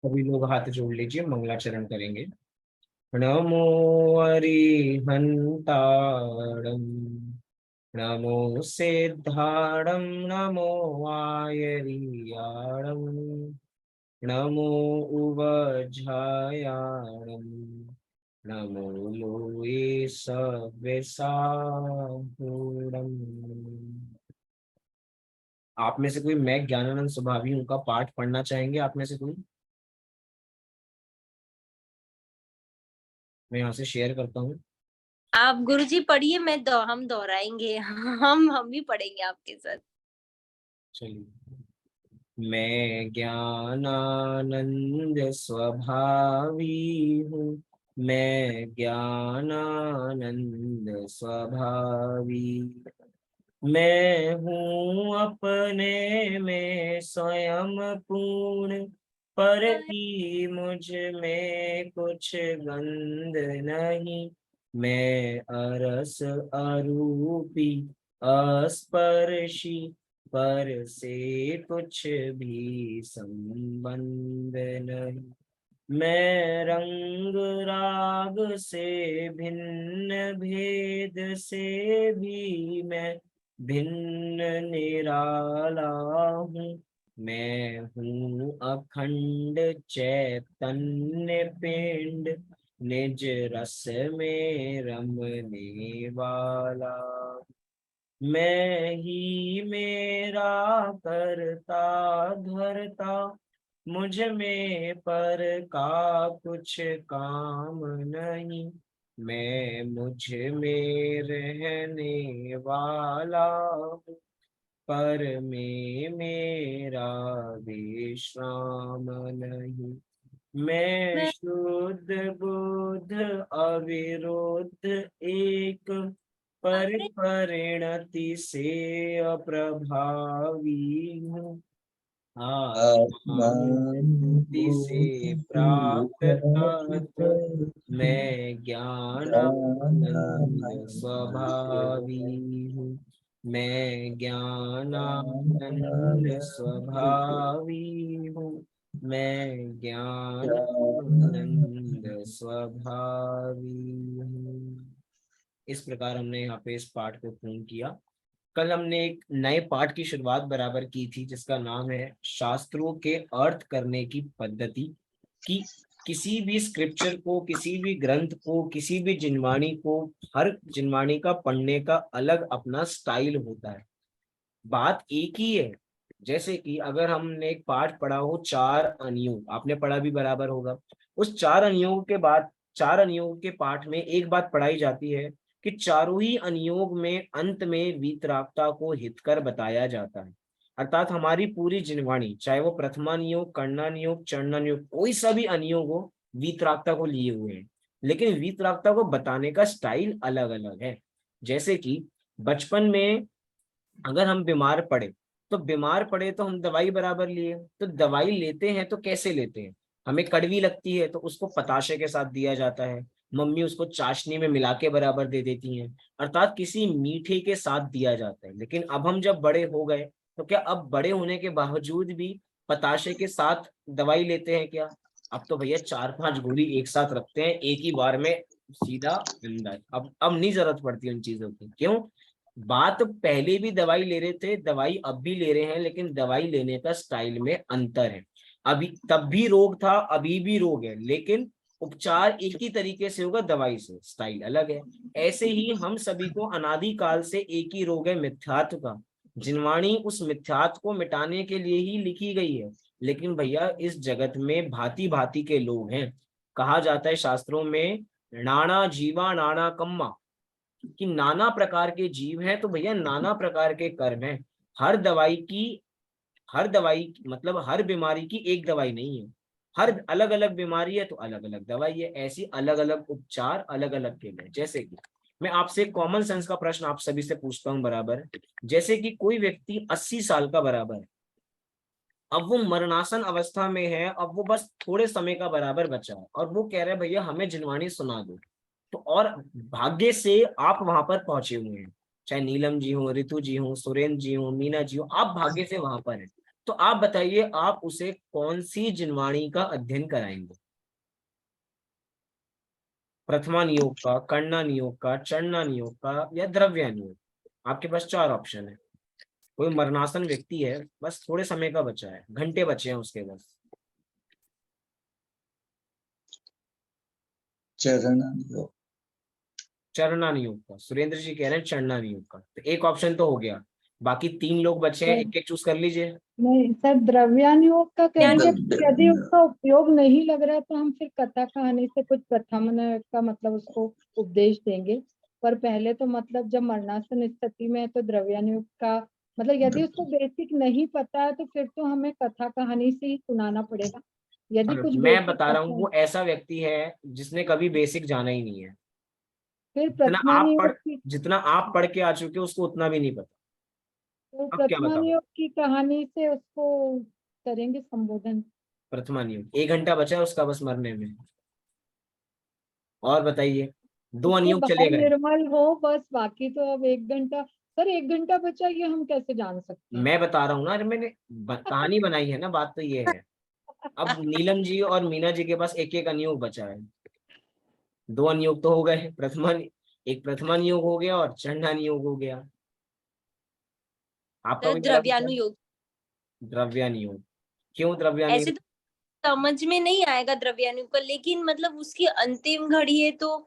सभी लोग हाथ जोड़ लीजिए, मंगलाचरण करेंगे। नमो अरिहंताणं, नमो सिद्धाणं, नमो आयर्याणं, नमो उवझायाणं, नमो लोये सव्यसाहूणम्। आप में से कोई मैं ज्ञानानंद स्वभावी उनका पाठ पढ़ना चाहेंगे? आप में से कोई? मैं यहाँ से शेयर करता हूँ। आप गुरुजी पढ़िए, हम दोहराएँगे। हम भी पढ़ेंगे आपके साथ। चलिए। मैं ज्ञानानंद स्वभावी हूँ, मैं ज्ञानानंद स्वभावी, मैं हूँ अपने में स्वयं पूर्ण, पर ही मुझ में कुछ गंध नहीं। मैं अरस अरूपी अस्पर्शी, पर से कुछ भी संबंध नहीं। मैं रंग राग से भिन्न, भेद से भी मैं भिन्न निराला हूँ। मैं हूँ अखंड चैतन्य पिंड, निज रस में रमने वाला। मैं ही मेरा करता धरता, मुझ में पर का कुछ काम नहीं। मैं मुझ में रहने वाला हूँ, पर में मेरा विश्राम नहीं। मैं मैं शुद्ध बुद्ध अविरुद्ध एक, पर अरे परिणति से अप्रभावी हूँ। आत्मानुभूति से आत्मानुभूति प्राप्त प्राप्त तत्व, मैं ज्ञानानंद स्वभावी हूँ। मैं ज्ञानानंद स्वभावी हूँ, मैं ज्ञानानंद स्वभावी हूँ। इस प्रकार हमने यहाँ पे इस पाठ को पूर्ण किया। कल हमने एक नए पाठ की शुरुआत बराबर की थी, जिसका नाम है शास्त्रों के अर्थ करने की पद्धति। कि किसी भी स्क्रिप्चर को, किसी भी ग्रंथ को, किसी भी जिनवाणी को, हर जिनवाणी का पढ़ने का अलग अपना स्टाइल होता है। बात एक ही है। जैसे कि अगर हमने एक पाठ पढ़ा हो चार अनियोग, आपने पढ़ा भी बराबर होगा। उस चार अनियोग के बाद, चार अनियोग के पाठ में एक बात पढ़ाई जाती है कि चारों ही अनियोग में अंत में वीतरागता को हितकर बताया जाता है। अर्थात हमारी पूरी जिनवाणी, चाहे वो प्रथमा नियोग, कर्णा नियोग, चरना नियोग, कोई सा भी अनियोग हो, वीतरागता को लिए हुए हैं। लेकिन वीतरागता को बताने का स्टाइल अलग अलग है। जैसे कि बचपन में अगर हम बीमार पड़े, तो बीमार पड़े तो हम दवाई बराबर लिए, तो दवाई लेते हैं तो कैसे लेते हैं? हमें कड़वी लगती है तो उसको पताशे के साथ दिया जाता है, मम्मी उसको चाशनी में मिला के बराबर दे देती हैं, अर्थात किसी मीठे के साथ दिया जाता है। लेकिन अब हम जब बड़े हो गए, तो क्या अब बड़े होने के बावजूद भी पताशे के साथ दवाई लेते हैं क्या? अब तो भैया चार पांच गोली एक साथ रखते हैं एक ही बार में, सीधा अंदर। अब नहीं जरूरत पड़ती उन चीजों की। क्यों? बात पहले भी दवाई ले रहे थे, दवाई अब भी ले रहे हैं, लेकिन दवाई लेने का स्टाइल में अंतर है। अभी तब भी रोग था, अभी भी रोग है, लेकिन उपचार एक ही तरीके से होगा, दवाई से स्टाइल अलग है। ऐसे ही हम सभी को अनादि काल से एक ही रोग है, मिथ्यात्व का। जिनवाणी उस मिथ्यात्व को मिटाने के लिए ही लिखी गई है। लेकिन भैया इस जगत में भांति भांति के लोग हैं। कहा जाता है शास्त्रों में, नाना जीवा नाना कम्मा, कि नाना प्रकार के जीव हैं तो भैया नाना प्रकार के कर्म हैं। हर दवाई की, हर दवाई मतलब हर बीमारी की एक दवाई नहीं है। हर अलग अलग बीमारी है तो अलग अलग दवाई है। ऐसी अलग अलग उपचार अलग अलग के लिए। जैसे कि मैं आपसे कॉमन सेंस का प्रश्न आप सभी से पूछता हूँ बराबर। जैसे कि कोई व्यक्ति 80 साल का बराबर है, अब वो मरणासन अवस्था में है, अब वो बस थोड़े समय का बराबर बचा है, और वो कह रहे हैं भैया हमें जिनवाणी सुना दो। तो और भाग्य से आप वहां पर पहुंचे हुए हैं, चाहे नीलम जी हो, ऋतु जी हो, सुरेंद्र जी हो, मीना जी हो, आप भाग्य से वहां पर हैं। तो आप बताइए, आप उसे कौन सी जिनवाणी का अध्ययन कराएंगे? प्रथमा नियोग का, कण्णा नियोग का, चण्डा नियोग का, या द्रव्या नियोग? आपके पास चार ऑप्शन है। कोई मरणासन व्यक्ति है, बस थोड़े समय का बचा है, घंटे बचे हैं उसके बस। चरण योग। चरणा नियोग का, सुरेंद्र जी कह रहे हैं चरणा नियोग का, तो एक ऑप्शन तो हो गया। बाकी तीन लोग बचे हैं, एक एक चूज कर लीजिए। नहीं सर, द्रव्यानुयोग का करेंगे। द्रव्य- यदि उसका उपयोग नहीं लग रहा है तो हम फिर कथा कहानी से कुछ प्रथम का मतलब उसको उपदेश देंगे। पर पहले तो मतलब जब मरणासन स्थिति में है तो द्रव्यानुयोग का मतलब यदि उसको बेसिक नहीं पता है तो फिर तो हमें कथा कहानी से ही सुनाना पड़ेगा। यदि चलो कुछ मैं बेसिक बता रहा हूँ, पता है वो ऐसा व्यक्ति है जिसने कभी बेसिक जाना ही नहीं है। फिर जितना आप प्रथमानुयोग पढ़ की जितना आप पढ़ के आ चुके हो उसको उतना भी नहीं पता। तो अब क्या बताओ? प्रथमानुयोग की कहानी से उसको करेंगे संबोधन। प्रथमा नियोग, 1 घंटा बचा है उसका बस मरने में। और बताइए, 2 अनियोग उसके चले भाव गए। निर्मल हो बस, बाकी तो अब 1 घंटा। सर 1 घंटा बचा, ये हम कैसे जान सकते हैं? मैं बता रहा हूँ ना, अरे मैंने कहानी बनाई है ना, बात तो ये है। अब नीलम जी और मीना जी के पास एक एक अनियोग बचा है। 2 अनियोग तो हो गए, एक प्रथमा नियोग हो गया और चंडा नियोग हो गया। आपका तो कोई बड़ा विचार? द्रव्यानुयोग। द्रव्या नियोग। क्यों द्रव्या ऐसे नियोग? तो समझ में नहीं आएगा द्रव्यानुयोग का, लेकिन मतलब उसकी अंतिम घड़ी है तो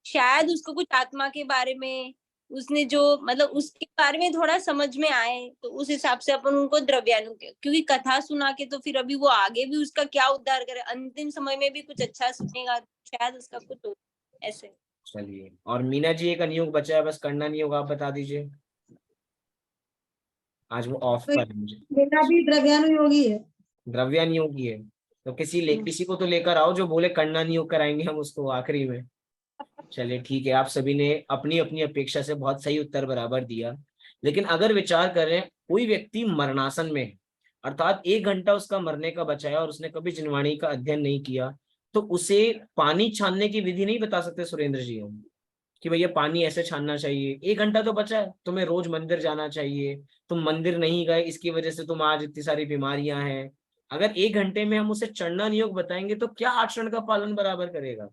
शायद उसको कुछ आत्मा के बारे में, उसने जो मतलब उसके बारे में थोड़ा समझ में आए, तो उस हिसाब से अपन उनको द्रव्यानुयोग क्योंकि कथा सुना के तो फिर अभी वो आगे भी उसका क्या उद्धार करे, अंतिम समय में भी कुछ अच्छा सुनेगा, शायद उसका कुछ हो ऐसे। चलिए, और मीना जी एक अनियोग बचा है बस, करना नियोग आप बता दीजिए। आज वो ऑफ पर है मुझे। मेरा भी द्रव्यानुयोगी है। द्रव्या नियोग ही है, तो किसी को तो लेकर आओ जो बोले करना नियोग कराएंगे हम उसको आखिरी में। चलिए ठीक है, आप सभी ने अपनी अपनी अपेक्षा से बहुत सही उत्तर बराबर दिया। लेकिन अगर विचार करें, कोई व्यक्ति मरणासन में है, अर्थात 1 घंटा उसका मरने का बचा है और उसने कभी जिनवाणी का अध्ययन नहीं किया, तो उसे पानी छानने की विधि नहीं बता सकते सुरेंद्र जी हम, कि भैया पानी ऐसे छानना चाहिए। 1 घंटा तो बचा है, तुम्हें रोज मंदिर जाना चाहिए, तुम मंदिर नहीं गए, इसकी वजह से तुम आज इतनी सारी बीमारियां हैं। अगर 1 घंटे में हम उसे चढ़ना नियोग बताएंगे तो क्या आचरण का पालन बराबर करेगा?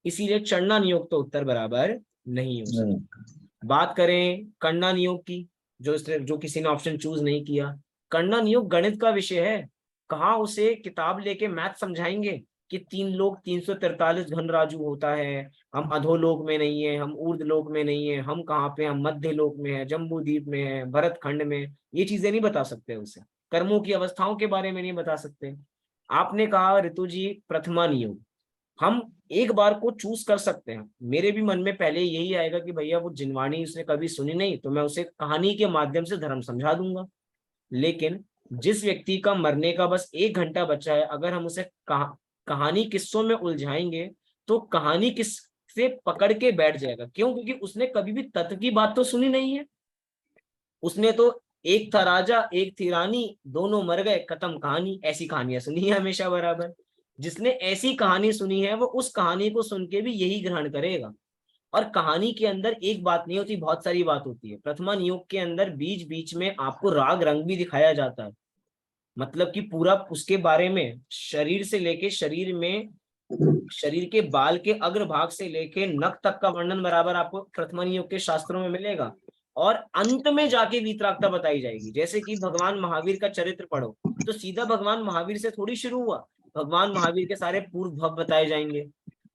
इसीलिए चढ़ना नियोग तो उत्तर बराबर नहीं हो नहीं। सकता। बात करें करना नियोग की, जो किसी ने ऑप्शन चूज नहीं किया। करना नियोग गणित का विषय है, कहाँ उसे किताब लेके मैथ समझाएंगे कि 3 लोग 343 घन राजू होता है, हम अधोलोक में नहीं है, हम ऊर्ध्व लोक में नहीं है, हम कहाँ पे, हम मध्य लोक में है, जम्बू द्वीप में है, भरत खंड में। ये चीजें नहीं बता सकते उसे। कर्मों की अवस्थाओं के बारे में नहीं बता सकते। आपने कहा ऋतु जी प्रथमा नियोग, हम एक बार को चूज कर सकते हैं। मेरे भी मन में पहले यही आएगा कि भैया वो जिनवाणी उसने कभी सुनी नहीं, तो मैं उसे कहानी के माध्यम से धर्म समझा दूंगा। लेकिन जिस व्यक्ति का मरने का बस 1 घंटा बचा है, अगर हम उसे कहानी किस्सों में उलझाएंगे तो कहानी किस से पकड़ के बैठ जाएगा। क्यों? क्योंकि उसने कभी भी तत्व की बात तो सुनी नहीं है। उसने तो एक था राजा एक थी रानी, दोनों मर गए, खत्म कहानी, ऐसी कहानियां सुनी है हमेशा बराबर। जिसने ऐसी कहानी सुनी है वो उस कहानी को सुन के भी यही ग्रहण करेगा। और कहानी के अंदर एक बात नहीं होती, बहुत सारी बात होती है। प्रथमा नियोग के अंदर बीच बीच में आपको राग रंग भी दिखाया जाता है, मतलब कि पूरा उसके बारे में शरीर से लेके शरीर के बाल के अग्रभाग से लेके नख तक का वर्णन बराबर आपको प्रथमा नियोग के शास्त्रों में मिलेगा। और अंत में जाके वीतरागता बताई जाएगी। जैसे कि भगवान महावीर का चरित्र पढ़ो तो सीधा भगवान महावीर से थोड़ी शुरू हुआ, भगवान महावीर के सारे पूर्व भव बताए जाएंगे।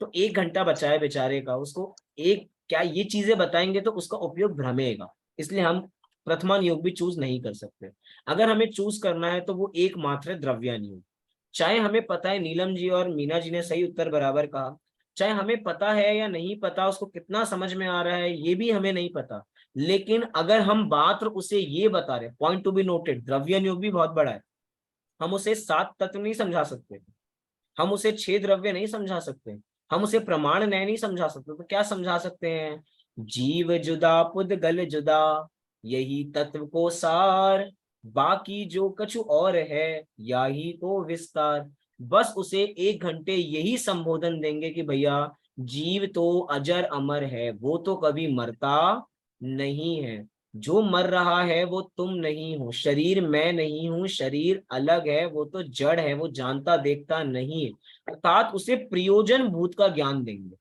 तो 1 घंटा बचा है बेचारे का, उसको एक क्या ये चीजें बताएंगे तो उसका उपयोग भ्रमेगा। इसलिए हम प्रथमा नियोग भी चूज नहीं कर सकते। अगर हमें चूज करना है तो वो एकमात्र द्रव्या नियोग। चाहे हमें पता है नीलम जी और मीना जी ने सही उत्तर बराबर कहा, चाहे हमें पता है या नहीं पता, उसको कितना समझ में आ रहा है ये भी हमें नहीं पता, लेकिन अगर हम बात उसे ये बता रहे, पॉइंट टू बी नोटेड, द्रव्य योग भी बहुत बड़ा है। हम उसे 7 तत्व नहीं समझा सकते, हम उसे 6 द्रव्य नहीं समझा सकते, हम उसे प्रमाण नय नहीं समझा सकते, तो क्या समझा सकते हैं? जीव जुदा पुद्गल जुदा, यही तत्व को सार, बाकी जो कछु और है या ही तो विस्तार। बस उसे 1 घंटे यही संबोधन देंगे कि भैया जीव तो अजर अमर है, वो तो कभी मरता नहीं है। जो मर रहा है वो तुम नहीं हो, शरीर मैं नहीं हूं, शरीर अलग है, वो तो जड़ है, वो जानता देखता नहीं है, अर्थात उसे प्रयोजन भूत का ज्ञान देंगे।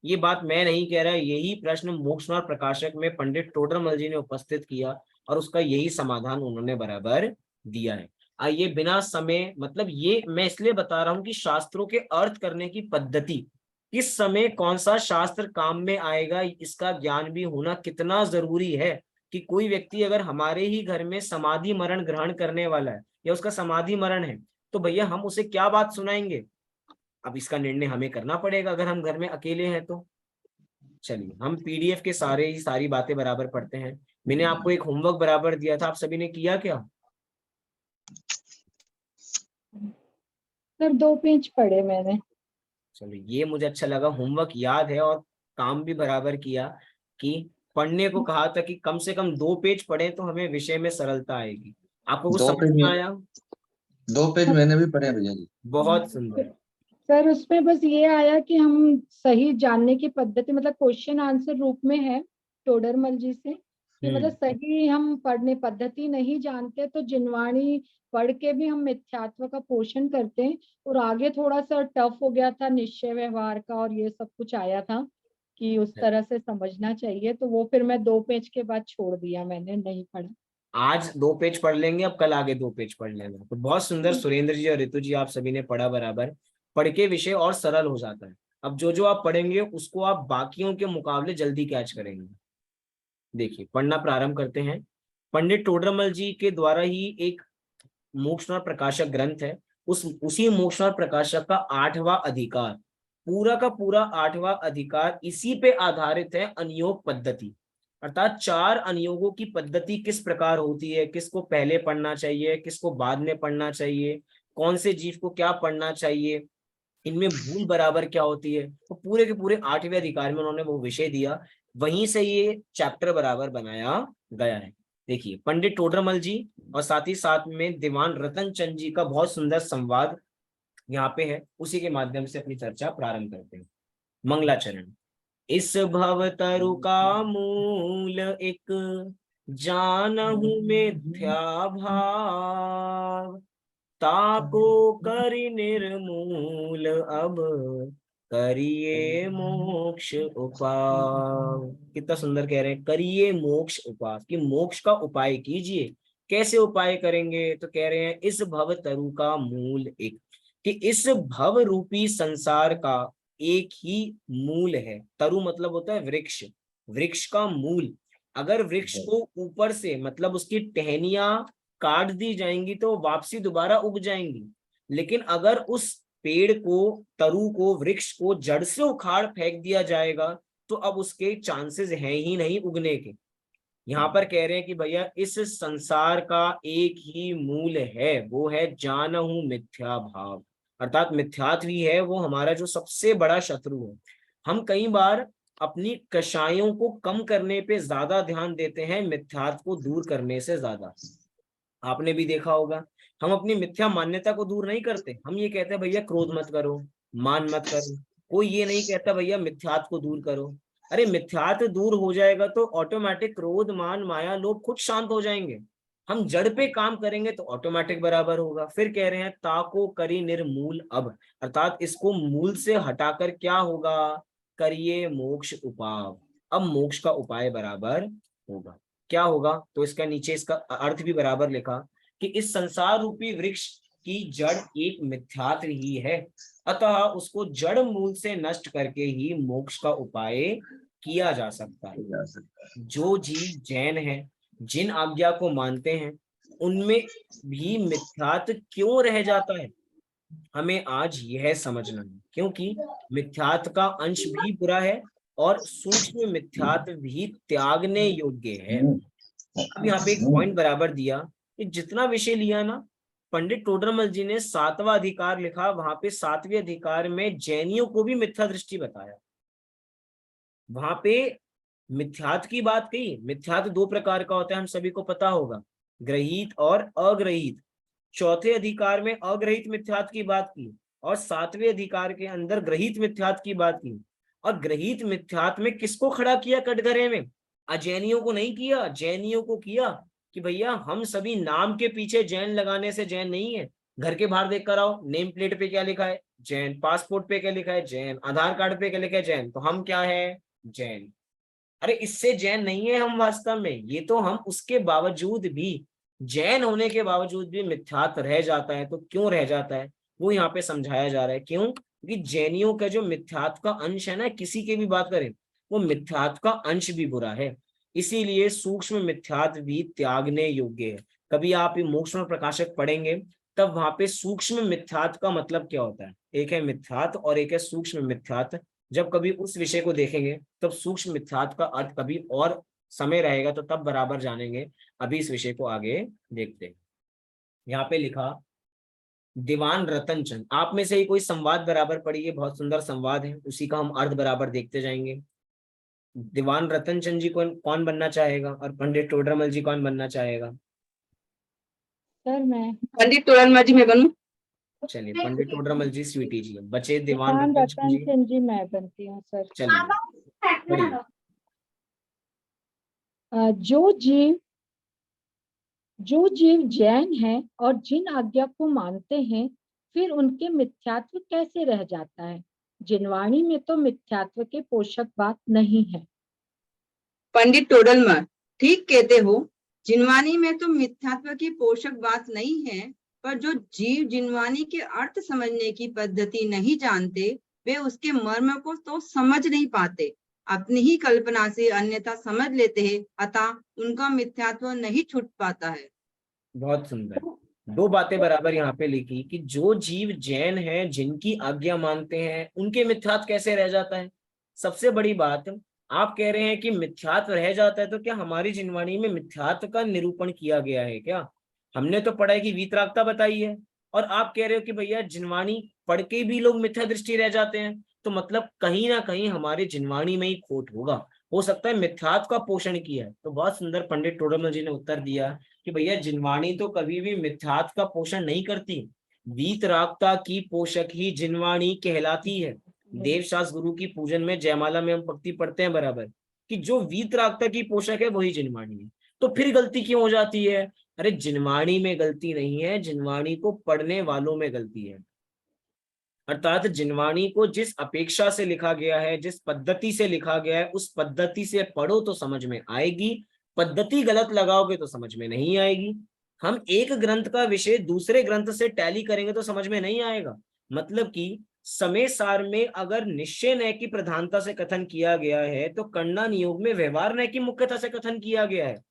ये बात मैं नहीं कह रहा, यही प्रश्न मोक्षमार्ग प्रकाशक में पंडित टोडरमल जी ने उपस्थित किया और उसका यही समाधान उन्होंने बराबर दिया है। आइए बिना समय, मतलब ये मैं इसलिए बता रहा हूं कि शास्त्रों के अर्थ करने की पद्धति, किस समय कौन सा शास्त्र काम में आएगा, इसका ज्ञान भी होना कितना जरूरी है। कि कोई व्यक्ति अगर हमारे ही घर में समाधि मरण ग्रहण करने वाला है या उसका समाधि मरण है, तो भैया हम उसे क्या बात सुनाएंगे। अब इसका निर्णय हमें करना पड़ेगा अगर हम घर में अकेले हैं तो। चलिए हम पीडीएफ के सारी बातें बराबर पढ़ते हैं। मैंने आपको एक होमवर्क बराबर दिया था, आप सभी ने किया क्या? सर 2 पेज पढ़े मैंने। चलो ये मुझे अच्छा लगा, होमवर्क याद है और काम भी बराबर किया। कि पढ़ने को कहा था कि कम से कम 2 पेज पढ़े तो हमें विषय में सरलता आएगी। आपको कुछ दो समझ पेज में में आया? 2 पेज मैंने भी पढ़े हैं भैया जी। बहुत सुंदर। सर उसमें बस ये आया कि हम सही जानने की पद्धति, मतलब क्वेश्चन आंसर रूप में है टोडरमल जी से, कि मतलब सही हम पढ़ने पद्धति नहीं जानते तो जिनवाणी पढ़ के भी हम मिथ्यात्व का पोषण करते हैं। और आगे थोड़ा सा टफ हो गया था निश्चय व्यवहार का और ये सब कुछ आया था कि उस तरह से समझना चाहिए, तो वो फिर मैं 2 पेज के बाद छोड़ दिया, मैंने नहीं पढ़ा। आज 2 पेज पढ़ लेंगे, अब कल आगे 2 पेज पढ़ लेंगे। तो बहुत सुंदर सुरेंद्र जी और ऋतु जी, आप सभी ने पढ़ा बराबर। पढ़ के विषय और सरल हो जाता है। अब जो जो आप पढ़ेंगे उसको आप बाकियों के मुकाबले जल्दी कैच करेंगे। देखिए पढ़ना प्रारंभ करते हैं। पंडित टोडरमल जी के द्वारा ही एक मोक्षमार्ग प्रकाशक ग्रंथ है। उसी मोक्षमार्ग प्रकाशक का 8वां अधिकार, पूरा का पूरा 8वां अधिकार इसी पे आधारित है, अनियोग पद्धति। अर्थात 4 अनियोगों की पद्धति किस प्रकार होती है, किसको पहले पढ़ना चाहिए, किसको बाद में पढ़ना चाहिए, कौन से जीव को क्या पढ़ना चाहिए, इनमें भूल बराबर क्या होती है, तो पूरे के पूरे 8वें अधिकार में उन्होंने वो विषय दिया। वहीं से ये चैप्टर बराबर बनाया गया है। देखिए पंडित टोडरमल जी और साथ ही साथ में दीवान रतन चंद जी का बहुत सुंदर संवाद यहाँ पे है, उसी के माध्यम से अपनी चर्चा प्रारंभ करते हैं। मंगलाचरण। इस भव तरु का मूल एक, जानहु मिथ्या भाव, ताको करि निर्मूल अब, करिए मोक्ष उपाय। कितना सुंदर कह रहे हैं, करिए मोक्ष उपाय, कि मोक्ष का उपाय कीजिए। कैसे उपाय करेंगे, तो कह रहे हैं इस भव तरु का मूल एक, कि इस भव रूपी संसार का एक ही मूल है। तरु मतलब होता है वृक्ष, वृक्ष का मूल। अगर वृक्ष को ऊपर से मतलब उसकी टहनियां काट दी जाएंगी तो वापसी दोबारा उग जाएंगी, लेकिन अगर उस पेड़ को, तरु को, वृक्ष को जड़ से उखाड़ फेंक दिया जाएगा तो अब उसके चांसेस हैं ही नहीं उगने के। यहाँ पर कह रहे हैं कि भैया इस संसार का एक ही मूल है, वो है जानहु मिथ्या भाव। अर्थात मिथ्यात्व ही है वो हमारा जो सबसे बड़ा शत्रु है। हम कई बार अपनी कषायों को कम करने पे ज्यादा ध्यान देते हैं, मिथ्यात्व को दूर करने से ज्यादा। आपने भी देखा होगा, हम अपनी मिथ्या मान्यता को दूर नहीं करते, हम ये कहते हैं भैया क्रोध मत करो, मान मत करो। कोई ये नहीं कहता भैया मिथ्यात्व को दूर करो। अरे मिथ्यात्व दूर हो जाएगा तो ऑटोमेटिक क्रोध मान माया लोभ खुद शांत हो जाएंगे। हम जड़ पे काम करेंगे तो ऑटोमेटिक बराबर होगा। फिर कह रहे हैं ताको करी निर्मूल अब, अर्थात इसको मूल से हटाकर क्या होगा, करिए मोक्ष उपाय। अब मोक्ष का उपाय बराबर होगा। क्या होगा, तो इसका नीचे इसका अर्थ भी बराबर लिखा कि इस संसार रूपी वृक्ष की जड़ एक मिथ्यात्व ही है, अतः उसको जड़ मूल से नष्ट करके ही मोक्ष का उपाय किया जा सकता है। जो जीव जैन है, जिन आज्ञा को मानते हैं, उनमें भी मिथ्यात्व क्यों रह जाता है, हमें आज यह समझना है। क्योंकि मिथ्यात्व का अंश भी बुरा है और सूक्ष्म मिथ्यात्व भी त्यागने योग्य है। अब यहाँ पे एक पॉइंट बराबर दिया कि जितना विषय लिया ना, पंडित टोडरमल जी ने 7वां अधिकार लिखा, वहां पे 7वें अधिकार में जैनियों को भी मिथ्या दृष्टि बताया। वहां पे मिथ्यात्व की बात कही। मिथ्यात्व 2 प्रकार का होता है, हम सभी को पता होगा, ग्रहित और अग्रहित। चौथे अधिकार में अग्रहित मिथ्यात्व की बात की और 7वें अधिकार के अंदर ग्रहित मिथ्यात्व की बात की। और ग्रहित मिथ्यात्व में किसको खड़ा किया कटघरे में, अजैनियों को नहीं किया, जैनियों को किया कि भैया हम सभी नाम के पीछे जैन लगाने से जैन नहीं है। घर के बाहर देख कर आओ, नेम प्लेट पे क्या लिखा है, जैन। पासपोर्ट पे क्या लिखा है, जैन। आधार कार्ड पे क्या लिखा है, जैन। तो हम क्या है, जैन। अरे इससे जैन नहीं है हम वास्तव में, ये तो हम उसके बावजूद भी, जैन होने के बावजूद भी मिथ्यात्व रह जाता है। तो क्यों रह जाता है वो यहाँ पे समझाया जा रहा है। क्यों? क्योंकि जैनियों का जो मिथ्यात्व का अंश है ना, किसी की भी बात करें, वो मिथ्यात्व का अंश भी बुरा है। इसीलिए सूक्ष्म मिथ्यात्व भी त्यागने योग्य है। कभी आप ये मोक्ष में प्रकाशक पढ़ेंगे, तब वहां पे सूक्ष्म मिथ्यात्व का मतलब क्या होता है। एक है मिथ्यात्व और एक है सूक्ष्म मिथ्यात्व। जब कभी उस विषय को देखेंगे तब सूक्ष्म मिथ्यात्व का अर्थ कभी और समय रहेगा तो तब बराबर जानेंगे। अभी इस विषय को आगे देखते हैं। यहाँ पे लिखा दीवान रतन चंद, आप में से ही कोई संवाद बराबर पढ़िए, बहुत सुंदर संवाद है, उसी का हम अर्थ बराबर देखते जाएंगे। दीवान रतन चंद जी कौन कौन बनना चाहेगा और पंडित टोडरमल जी कौन बनना चाहेगा? सर मैं पंडित तोरनमल जी मैं बनूं? चलिए पंडित टोडरमल जी स्वीटी जी, बचे दीवान दीवान रतन चंद रतन जी। चंद जी मैं बनती हूँ सर। चलिए पढ़िए। जो जीव जैन है और जिन आज्ञा को मानते हैं, फिर उनके मिथ्यात्व कैसे रह जाता है? जिनवाणी में तो मिथ्यात्व के पोषक बात नहीं है। पंडित टोडरमल ठीक कहते हो, जिनवानी में तो मिथ्यात्व की पोषक बात नहीं है, पर जो जीव जिनवानी के अर्थ समझने की पद्धति नहीं जानते, वे उसके मर्म को तो समझ नहीं पाते, अपनी ही कल्पना से अन्यथा समझ लेते हैं, अतः उनका मिथ्यात्व नहीं छूट पाता है। बहुत सुंदर। दो बातें बराबर यहाँ पे लिखी कि जो जीव जैन है, जिनकी आज्ञा मानते हैं, उनके मिथ्यात्व कैसे रह जाता है। सबसे बड़ी बात, आप कह रहे हैं कि मिथ्यात्व रह जाता है, तो क्या हमारी जिनवाणी में मिथ्यात्व का निरूपण किया गया है क्या? हमने तो पढ़ा है कि वीतरागता बताई है, और आप कह रहे हो कि भैया जिनवाणी पढ़ के भी लोग मिथ्या दृष्टि रह जाते हैं। तो मतलब कहीं ना कहीं हमारी जिनवाणी में ही खोट होगा, हो सकता है मिथ्यात्व का पोषण किया है। तो बहुत सुंदर पंडित टोडरमल जी ने उत्तर दिया कि भैया जिनवाणी तो कभी भी मिथ्यात्व का पोषण नहीं करती, वीतरागता की पोषक ही जिनवाणी कहलाती है। देवशास्त्र गुरु की पूजन में जयमाला में हम पंक्ति पढ़ते हैं बराबर कि जो वीतरागता की पोषक है वही जिनवाणी है। तो फिर गलती क्यों हो जाती है? अरे जिनवाणी में गलती नहीं है, जिनवाणी को पढ़ने वालों में गलती है। अर्थात जिनवाणी को जिस अपेक्षा से लिखा गया है, जिस पद्धति से लिखा गया है, उस पद्धति से पढ़ो तो समझ में आएगी। पद्धति गलत लगाओगे तो समझ में नहीं आएगी। हम एक ग्रंथ का विषय दूसरे ग्रंथ से टैली करेंगे तो समझ में नहीं आएगा। मतलब कि समय सार में अगर निश्चय नय की प्रधानता से कथन किया गया है, तो कण्णा नियोग में व्यवहार नय की मुख्यता से कथन किया गया है।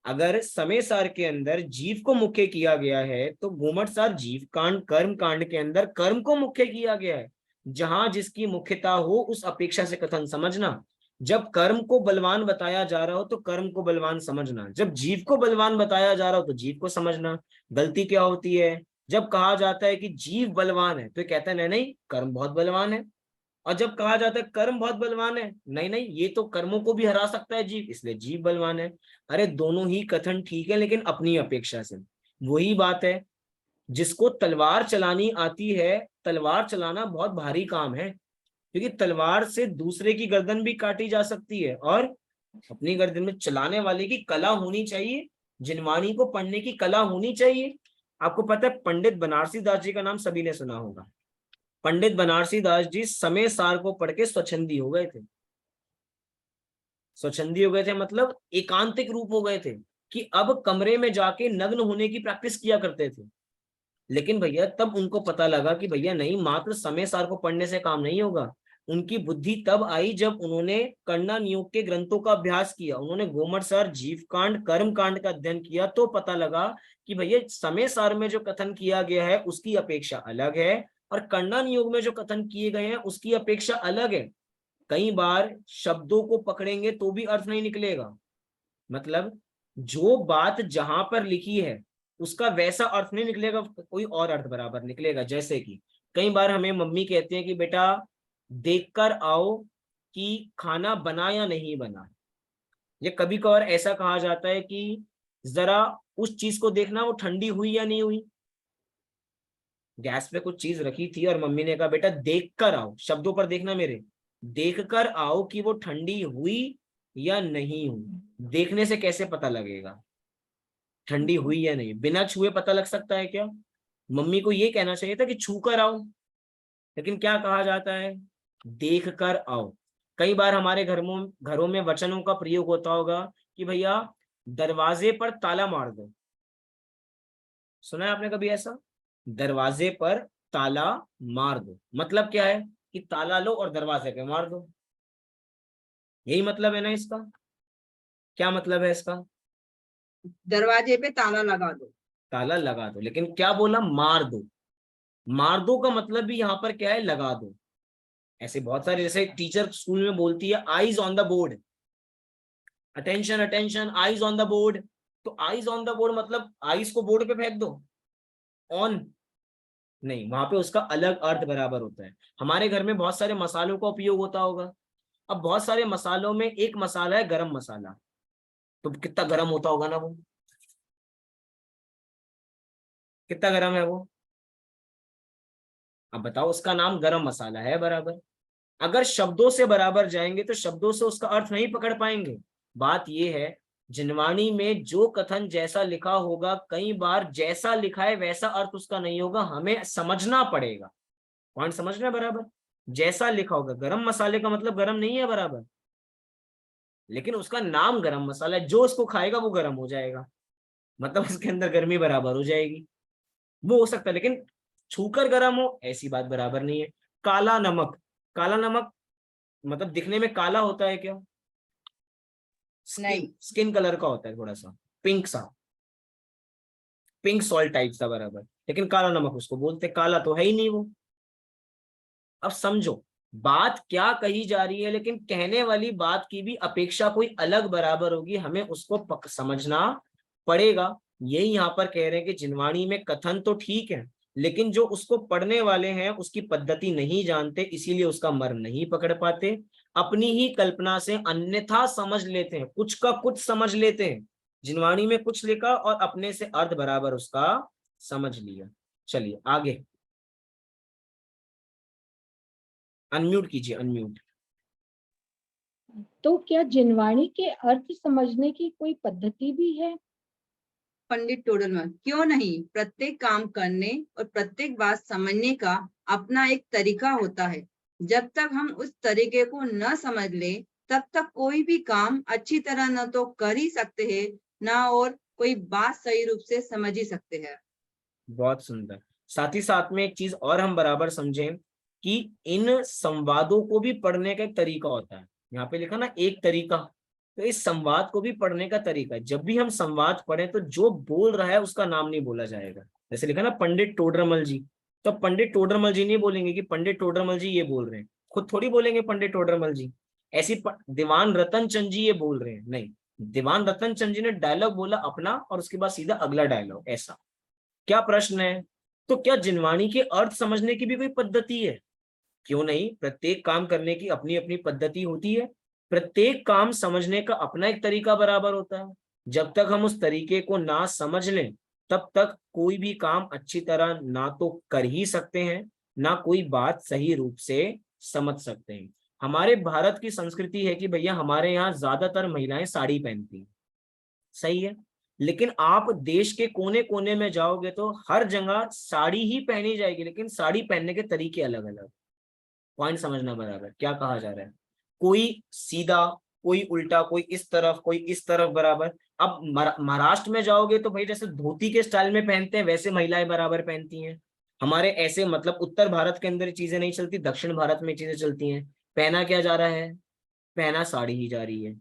अगर समय सार के अंदर जीव को मुख्य किया गया है, तो घूमट सार जीव कांड कर्म कांड के अंदर कर्म को मुख्य किया गया है। जहां जिसकी मुख्यता हो उस अपेक्षा से कथन समझना। जब कर्म को बलवान बताया जा रहा हो तो कर्म को बलवान समझना, जब जीव को बलवान बताया जा रहा हो तो जीव को समझना। गलती क्या होती है? जब कहा जाता है कि जीव बलवान है तो कहता है नहीं नहीं कर्म बहुत बलवान है, और जब कहा जाता है कर्म बहुत बलवान है, नहीं नहीं ये तो कर्मों को भी हरा सकता है जीव, इसलिए जीव बलवान है। अरे दोनों ही कथन ठीक है, लेकिन अपनी अपेक्षा से। वही बात है, जिसको तलवार चलानी आती है, तलवार चलाना बहुत भारी काम है, क्योंकि तलवार से दूसरे की गर्दन भी काटी जा सकती है, और अपनी गर्दन में चलाने वाले की कला होनी चाहिए, जिनवाणी को पढ़ने की कला होनी चाहिए। आपको पता है पंडित बनारसी दास जी का नाम सभी ने सुना होगा। पंडित बनारसी दास जी समय सार को पढ़ के स्वच्छंदी हो गए थे। स्वच्छंदी हो गए थे मतलब एकांतिक रूप हो गए थे, कि अब कमरे में जाके नग्न होने की प्रैक्टिस किया करते थे। लेकिन भैया तब उनको पता लगा कि भैया नहीं, मात्र समय सार को पढ़ने से काम नहीं होगा। उनकी बुद्धि तब आई जब उन्होंने कण्णा नियोग के ग्रंथों का अभ्यास किया, उन्होंने गोमट सार जीव कांड कर्म कांड का अध्ययन किया, तो पता लगा कि भैया समय सार में जो कथन किया गया है उसकी अपेक्षा अलग है, और कण्णा नियोग में जो कथन किए गए हैं उसकी अपेक्षा अलग है। कई बार शब्दों को पकड़ेंगे तो भी अर्थ नहीं निकलेगा। मतलब जो बात जहां पर लिखी है उसका वैसा अर्थ नहीं निकलेगा, कोई और अर्थ बराबर निकलेगा। जैसे कि कई बार हमें मम्मी कहती है कि बेटा देखकर आओ कि खाना बना या नहीं बना, या कभी कभार ऐसा कहा जाता है कि जरा उस चीज को देखना वो ठंडी हुई या नहीं हुई। गैस पे कुछ चीज रखी थी और मम्मी ने कहा बेटा देख कर आओ, शब्दों पर देखना मेरे, देख कर आओ कि वो ठंडी हुई या नहीं हूं? देखने से कैसे पता लगेगा ठंडी हुई या नहीं? बिना छुए पता लग सकता है क्या? मम्मी को ये कहना चाहिए था कि छू कर आओ, लेकिन क्या कहा जाता है? देख कर आओ। कई बार हमारे घरों में वचनों का प्रयोग होता होगा कि भैया दरवाजे पर ताला मार दो। सुना है आपने कभी ऐसा? दरवाजे पर ताला मार दो मतलब क्या है कि ताला लो और दरवाजे पे मार दो। यही मतलब है ना इसका? क्या मतलब है इसका? दरवाजे पे ताला लगा दो। ताला लगा दो, लेकिन क्या बोला? मार दो। मार दो का मतलब भी यहाँ पर क्या है? लगा दो। ऐसे बहुत सारे, जैसे टीचर स्कूल में बोलती है eyes on the board, attention attention, eyes on the board. तो आईज ऑन द बोर्ड मतलब आईज को बोर्ड पे फेंक दो, ऑन नहीं, वहां पे उसका अलग अर्थ बराबर होता है। हमारे घर में बहुत सारे मसालों का उपयोग होता होगा। अब बहुत सारे मसालों में एक मसाला है गरम मसाला, तो कितना गरम होता होगा ना वो? कितना गरम है वो? अब बताओ, उसका नाम गरम मसाला है बराबर। अगर शब्दों से बराबर जाएंगे तो शब्दों से उसका अर्थ नहीं पकड़ पाएंगे। बात यह है, जिनवाणी में जो कथन जैसा लिखा होगा, कई बार जैसा लिखा है वैसा अर्थ उसका नहीं होगा, हमें समझना पड़ेगा। पॉइंट समझ रहे हैं बराबर? जैसा लिखा होगा, गरम मसाले का मतलब गरम नहीं है बराबर, लेकिन उसका नाम गरम मसाला है, जो उसको खाएगा वो गरम हो जाएगा, मतलब उसके अंदर गर्मी बराबर हो जाएगी। वो हो सकता है, लेकिन छूकर गर्म हो ऐसी बात बराबर नहीं है। काला नमक, काला नमक मतलब दिखने में काला होता है क्या? नहीं। स्किन कलर का होता है, थोड़ा सा पिंक सा, पिंक सॉल्ट टाइप सा बराबर, लेकिन काला नमक उसको बोलते, काला तो है ही नहीं वो। अब समझो बात क्या कही जा रही है, लेकिन कहने वाली बात की भी अपेक्षा कोई अलग बराबर होगी, हमें उसको समझना पड़ेगा। यही यहाँ पर कह रहे हैं कि जिनवाणी में कथन तो ठीक है, लेकिन जो उसको पढ़ने वाले हैं उसकी पद्धति नहीं जानते, इसीलिए उसका मर्म नहीं पकड़ पाते, अपनी ही कल्पना से अन्यथा समझ लेते हैं, कुछ का कुछ समझ लेते हैं। जिनवाणी में कुछ लिखा और अपने से अर्थ बराबर उसका समझ लिया। चलिए आगे, अनम्यूट कीजिए, अनम्यूट। तो क्या जिनवाणी के अर्थ समझने की कोई पद्धति भी है? पंडित टोडरमल, क्यों नहीं? प्रत्येक काम करने और प्रत्येक बात समझने का अपना एक तरीका होता है। जब तक हम उस तरीके को न समझ ले, तब तक कोई भी काम अच्छी तरह न तो कर ही सकते हैं, ना और कोई बात सही रूप से समझ ही सकते हैं। बहुत सुंदर। साथ ही साथ में एक चीज और हम बराबर समझें कि इन संवादों को भी पढ़ने का एक तरीका होता है। यहाँ पे लिखा ना एक तरीका, तो इस संवाद को भी पढ़ने का तरीका है। जब भी हम संवाद पढ़ें तो जो बोल रहा है उसका नाम नहीं बोला जाएगा। जैसे लिखा ना पंडित टोडरमल जी, तो पंडित टोडरमल जी नहीं बोलेंगे कि पंडित टोडरमल जी ये बोल रहे हैं, खुद थोड़ी बोलेंगे पंडित टोडरमल जी। ऐसी दीवान रतन चंद जी ये बोल रहे हैं, नहीं, दीवान रतन चंद जी ने डायलॉग बोला अपना और उसके बाद सीधा अगला डायलॉग, ऐसा। क्या प्रश्न है? तो क्या जिनवाणी के अर्थ समझने की भी कोई पद्धति है? क्यों नहीं, प्रत्येक काम करने की अपनी अपनी पद्धति होती है, प्रत्येक काम समझने का अपना एक तरीका बराबर होता है। जब तक हम उस तरीके को ना समझ लें, तब तक कोई भी काम अच्छी तरह ना तो कर ही सकते हैं, ना कोई बात सही रूप से समझ सकते हैं। हमारे भारत की संस्कृति है कि भैया हमारे यहाँ ज्यादातर महिलाएं साड़ी पहनती हैं, सही है, लेकिन आप देश के कोने कोने में जाओगे तो हर जगह साड़ी ही पहनी जाएगी, लेकिन साड़ी पहनने के तरीके अलग अलग। पॉइंट समझना बराबर क्या कहा जा रहा है? कोई सीधा, कोई उल्टा, कोई इस तरफ, कोई इस तरफ बराबर। अब महाराष्ट्र में जाओगे तो भाई जैसे धोती के स्टाइल में पहनते हैं वैसे महिलाएं बराबर पहनती हैं। हमारे ऐसे मतलब उत्तर भारत के अंदर चीजें नहीं चलती, दक्षिण भारत में चीजें चलती हैं। पहना क्या जा रहा है? पहना साड़ी ही जा रही है,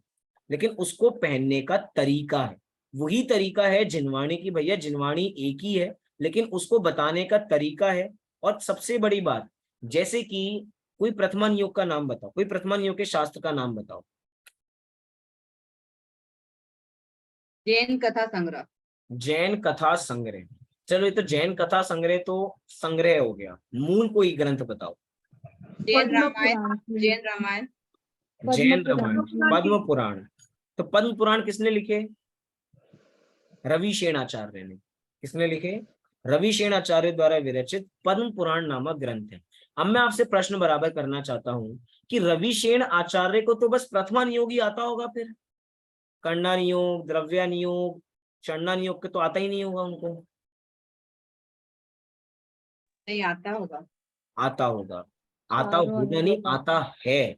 लेकिन उसको पहनने का तरीका है। वही तरीका है जिनवाणी की, भैया जिनवाणी एक ही है, लेकिन उसको बताने का तरीका है। और सबसे बड़ी बात, जैसे कि कोई प्रथमा नियोग का नाम बताओ, कोई प्रथमा नियोग के शास्त्र का नाम बताओ। जैन कथा संग्रह। जैन कथा संग्रह। चलो ये तो जैन कथा संग्रह तो संग्रह हो गया, मूल कोई ग्रंथ बताओ। जैन पद्म रामायण। पुराण की। जैन रामायण। जैन पद्म रामायण, पुराण। पद्म पुराण। तो पद्म पुराण किसने लिखे? रवि शेण आचार्य ने। किसने लिखे? रविशेन आचार्य द्वारा विरचित पद्म पुराण नामक ग्रंथ है। अब मैं आपसे प्रश्न बराबर करना चाहता हूँ कि रविशेन आचार्य को तो बस प्रथमा नियोग ही आता होगा, फिर कर्णा नियोग, द्रव्या नियोग, चरणा नियोग के तो आता ही नहीं होगा उनको। नहीं आता होगा। आता होगा, आता चारों होगा नहीं, अनुयोग आता है।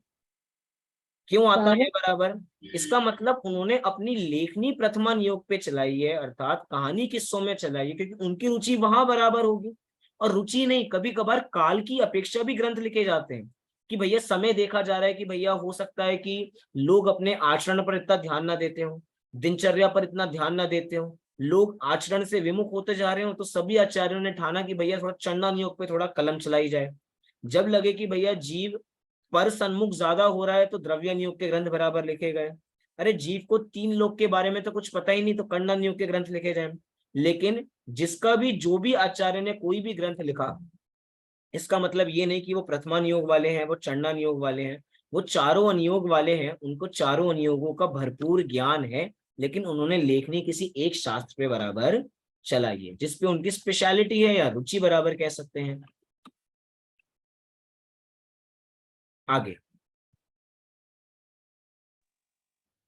क्यों आता है चारों बराबर? इसका मतलब उन्होंने अपनी लेखनी प्रथमा नियोग पे चलाई है, अर्थात कहानी किस्सों में चलाई है, क्योंकि उनकी रुचि वहां बराबर होगी। और रुचि नहीं, कभी कभार काल की अपेक्षा भी ग्रंथ लिखे जाते हैं कि भैया समय देखा जा रहा है कि भैया हो सकता है कि लोग अपने आचरण पर इतना ध्यान ना देते हो, दिनचर्या पर इतना ध्यान ना देते हो, लोग आचरण से विमुख होते जा रहे हो, तो सभी आचार्यों ने ठाना कि भैया थोड़ा चंडा नियोग पे थोड़ा कलम चलाई जाए। जब लगे कि भैया जीव पर सन्मुख ज्यादा हो रहा है तो द्रव्य नियोग के ग्रंथ बराबर लिखे गए। अरे जीव को 3 लोक के बारे में तो कुछ पता ही नहीं, तो कर्ण नियोग के ग्रंथ लिखे जाए। लेकिन जिसका भी जो भी आचार्य ने कोई भी ग्रंथ लिखा, इसका मतलब ये नहीं कि वो प्रथमा नियोग वाले हैं, वो चंडा नियोग वाले हैं, वो चारों अनियोग वाले हैं, उनको चारों अनियोगों का भरपूर ज्ञान है, लेकिन उन्होंने लेखनी किसी एक शास्त्र पे बराबर चलाई है, जिसपे उनकी स्पेशलिटी है या रुचि बराबर कह सकते हैं। आगे,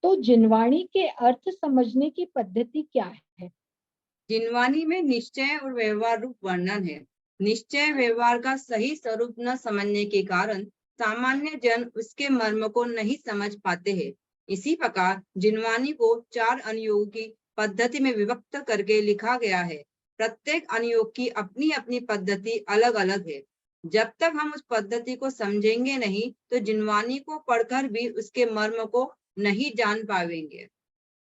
तो जिनवाणी के अर्थ समझने की पद्धति क्या है? जिनवानी में निश्चय और व्यवहार रूप वर्णन है। निश्चय व्यवहार का सही स्वरूप न समझने के कारण सामान्य जन उसके मर्म को नहीं समझ पाते हैं। इसी प्रकार जिनवानी को 4 अनुयोग की पद्धति में विभक्त करके लिखा गया है। प्रत्येक अनुयोग की अपनी अपनी पद्धति अलग अलग है। जब तक हम उस पद्धति को समझेंगे नहीं तो जिनवानी को पढ़कर भी उसके मर्म को नहीं जान पाएंगे।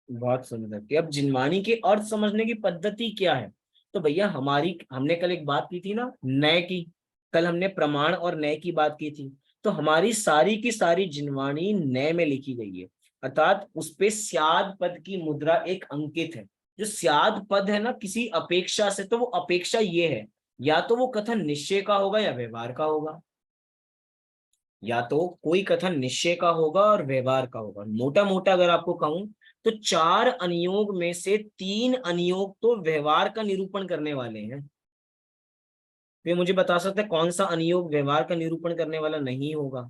बहुत सुंदर। कि अब जिनवाणी के अर्थ समझने की पद्धति क्या है? तो भैया हमने कल एक बात की थी ना, नय की। कल हमने प्रमाण और नय की बात की थी। तो हमारी सारी की सारी जिनवाणी नय में लिखी गई है, अर्थात उस पे स्याद पद की मुद्रा एक अंकित है। जो स्याद पद है ना किसी अपेक्षा से, तो वो अपेक्षा ये है, या तो वो कथन निश्चय का होगा या व्यवहार का होगा, या तो कोई कथन निश्चय का होगा और व्यवहार का होगा। मोटा मोटा अगर आपको कहूं तो 4 अनियोग में से 3 अनियोग तो व्यवहार का निरूपण करने वाले हैं। वे मुझे बता सकते हैं कौन सा अनियोग व्यवहार का निरूपण करने वाला नहीं होगा?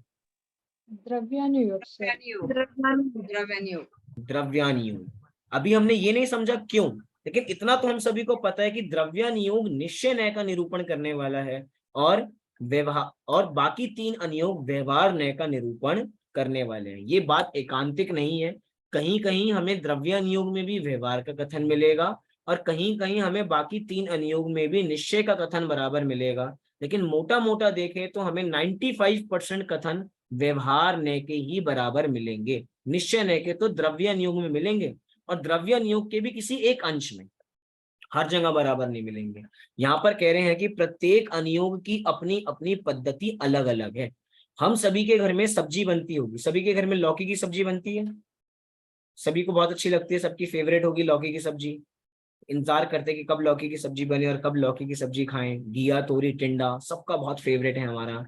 द्रव्यानुयोग से। द्रव्यानुयोग। द्रव्यानियोग। अभी हमने ये नहीं समझा क्यों, लेकिन इतना तो हम सभी को पता है कि द्रव्यानियोग निश्चय नय का निरूपण करने वाला है, और व्यवहार और बाकी 3 अनियोग व्यवहार नय का निरूपण करने वाले हैं। ये बात एकांतिक नहीं है। कहीं कहीं हमें द्रव्यानियोग में भी व्यवहार का कथन मिलेगा, और कहीं कहीं हमें बाकी 3 अनियोग में भी निश्चय का कथन बराबर मिलेगा। लेकिन मोटा मोटा देखें तो हमें 95% कथन व्यवहार नय के ही बराबर मिलेंगे, निश्चय नय के तो द्रव्य नियोग में मिलेंगे, और द्रव्य नियोग के भी किसी एक अंश में, हर जगह बराबर नहीं मिलेंगे। यहाँ पर कह रहे हैं कि प्रत्येक अनियोग की अपनी अपनी पद्धति अलग अलग है। हम सभी के घर में सब्जी बनती होगी, सभी के घर में लौकी की सब्जी बनती है, सभी को बहुत अच्छी लगती है, सबकी फेवरेट होगी लौकी की सब्जी। इंतजार करते कि कब लौकी की सब्जी बने और कब लौकी की सब्जी खाएं। घिया, तोरी, टिंडा सबका बहुत फेवरेट है हमारा।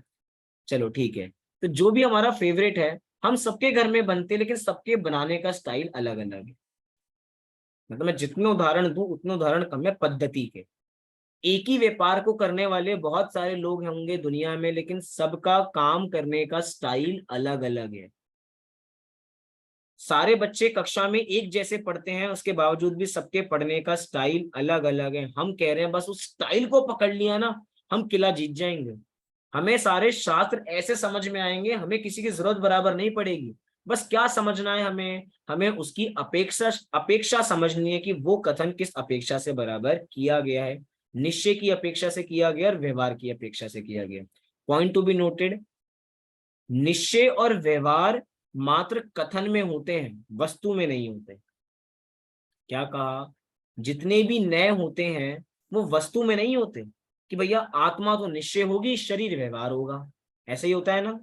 चलो ठीक है, तो जो भी हमारा फेवरेट है हम सबके घर में बनते, लेकिन सबके बनाने का स्टाइल अलग अलग है। मतलब मैं जितने उदाहरण दूं उतने उदाहरण कम है पद्धति के। एक ही व्यापार को करने वाले बहुत सारे लोग होंगे दुनिया में, लेकिन सबका काम करने का स्टाइल अलग अलग है। सारे बच्चे कक्षा में एक जैसे पढ़ते हैं, उसके बावजूद भी सबके पढ़ने का स्टाइल अलग अलग है। हम कह रहे हैं बस उस स्टाइल को पकड़ लिया ना, हम किला जीत जाएंगे। हमें सारे शास्त्र ऐसे समझ में आएंगे, हमें किसी की जरूरत बराबर नहीं पड़ेगी। बस क्या समझना है हमें, हमें उसकी अपेक्षा समझनी है कि वो कथन किस अपेक्षा से बराबर किया गया है। निश्चय की अपेक्षा से किया गया और व्यवहार की अपेक्षा से किया गया। पॉइंट टू बी नोटेड, निश्चय और व्यवहार मात्र कथन में होते हैं, वस्तु में नहीं होते। क्या कहा? जितने भी नए होते हैं वो वस्तु में नहीं होते कि भैया आत्मा तो निश्चय होगी, शरीर व्यवहार होगा। ऐसे ही होता है ना,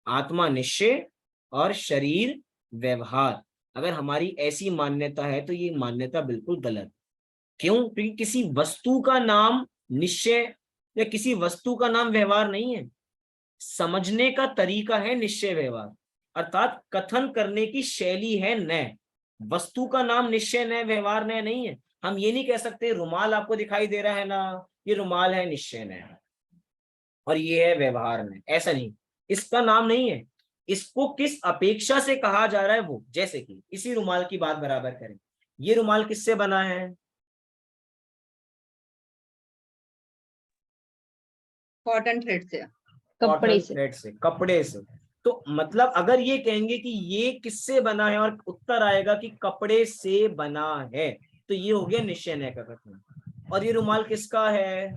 आत्मा निश्चय और शरीर व्यवहार। अगर हमारी ऐसी मान्यता है तो ये मान्यता बिल्कुल गलत। क्यों? क्योंकि किसी वस्तु का नाम निश्चय या किसी वस्तु का नाम व्यवहार नहीं है। समझने का तरीका है निश्चय व्यवहार, अर्थात कथन करने की शैली है नय। वस्तु का नाम निश्चय नय व्यवहार नय नहीं है। हम ये नहीं कह सकते रुमाल आपको दिखाई दे रहा है ना, ये रुमाल है निश्चय में और ये है व्यवहार में, ऐसा नहीं, इसका नाम नहीं है। इसको किस अपेक्षा से कहा जा रहा है वो, जैसे कि इसी रुमाल की बात बराबर करें, ये रुमाल किससे बना है? कॉटन थ्रेड से। कपड़े से। थ्रेड से, कपड़े से। तो मतलब अगर ये कहेंगे कि ये किससे बना है और उत्तर आएगा कि कपड़े से बना है, तो ये हो गया निश्चय न का कथन। और ये रुमाल किसका है?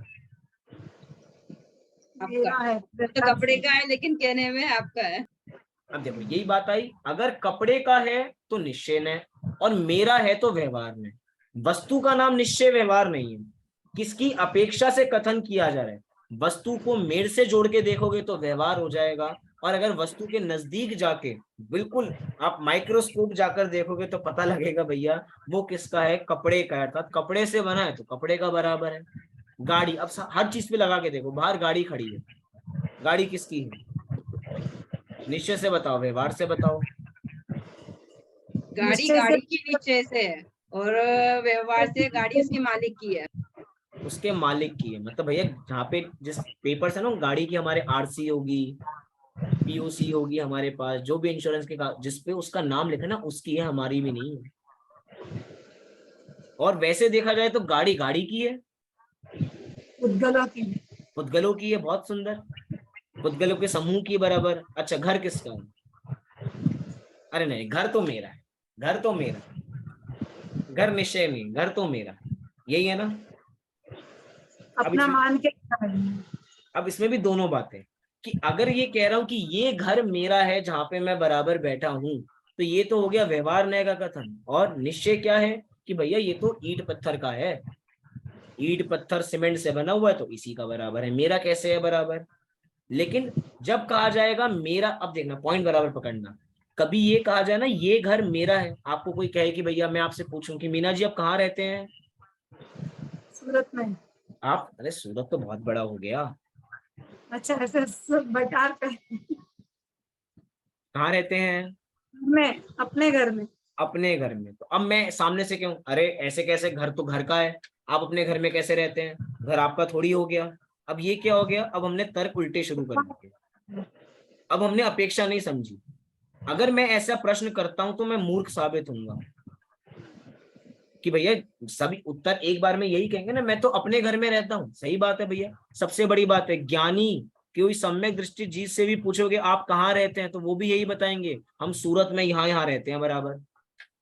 आपका तो कपड़े का है, लेकिन कहने में आपका है। अब देखो यही बात आई, अगर कपड़े का है तो निश्चय न, और मेरा है तो व्यवहार में। वस्तु का नाम निश्चय व्यवहार नहीं है, किसकी अपेक्षा से कथन किया जा रहा है। वस्तु को मेड़ से जोड़ के देखोगे तो व्यवहार हो जाएगा, और अगर वस्तु के नजदीक जाके बिल्कुल आप माइक्रोस्कोप जाकर देखोगे तो पता लगेगा भैया वो किसका है, कपड़े का है, अर्थात कपड़े से बना है तो कपड़े का बराबर है। गाड़ी, अब हर चीज पे लगा के देखो, बाहर गाड़ी खड़ी है, गाड़ी किसकी है? निश्चय से बताओ, व्यवहार से बताओ। गाड़ी गाड़ी की निश्चय से है, और व्यवहार से गाड़ी उसके मालिक की है। उसके मालिक की है, मतलब भैया जहाँ पे जिस पेपर है ना गाड़ी की, हमारे आरसी होगी, पीओसी होगी हमारे पास, जो भी इंश्योरेंस के जिसपे उसका नाम लिखा ना उसकी है, हमारी भी नहीं है। और वैसे देखा जाए तो गाड़ी गाड़ी की है, उद्गलों की, पुद्गलों की है, बहुत सुंदर, पुद्गलों के समूह की बराबर। अच्छा घर किसका है? अरे नहीं, घर तो मेरा है, घर तो मेरा, घर निश्चय नहीं, घर तो मेरा, यही है ना। अपना मान के। अब इसमें भी दोनों बातें, कि अगर ये कह रहा हूं कि ये घर मेरा है जहां पे मैं बराबर बैठा हूं, तो ये तो हो गया व्यवहार न्याय का कथन। और निश्चय क्या है कि भैया ये तो ईंट पत्थर का है, ईंट पत्थर सीमेंट से बना हुआ है तो इसी का बराबर है, मेरा कैसे है बराबर। लेकिन जब कहा जाएगा मेरा, अब देखना पॉइंट बराबर पकड़ना, कभी ये कहा जाए ना ये घर मेरा है, आपको कोई कहे कि भैया मैं आपसे पूछूं कि मीना जी आप कहाँ रहते हैं? सूरत में। आप, अरे सूरत तो बहुत बड़ा हो गया। अच्छा, ऐसे बटार पे। कहाँ रहते हैं? मैं अपने घर में। अपने घर में। तो अब मैं सामने से क्यों, अरे ऐसे कैसे, घर तो घर का है, आप अपने घर में कैसे रहते हैं, घर आपका थोड़ी हो गया। अब ये क्या हो गया, अब हमने तर्क उल्टे शुरू कर दिए, अब हमने अपेक्षा नहीं समझी। अगर मैं ऐसा प्रश्न करता हूं तो मैं मूर्ख साबित होऊंगा कि भैया सभी उत्तर एक बार में यही कहेंगे ना, मैं तो अपने घर में रहता हूँ। सही बात है भैया, सबसे बड़ी बात है, ज्ञानी कोई सम्यक दृष्टि जीत से भी पूछोगे आप कहाँ रहते हैं तो वो भी यही बताएंगे हम सूरत में यहाँ यहाँ रहते हैं बराबर।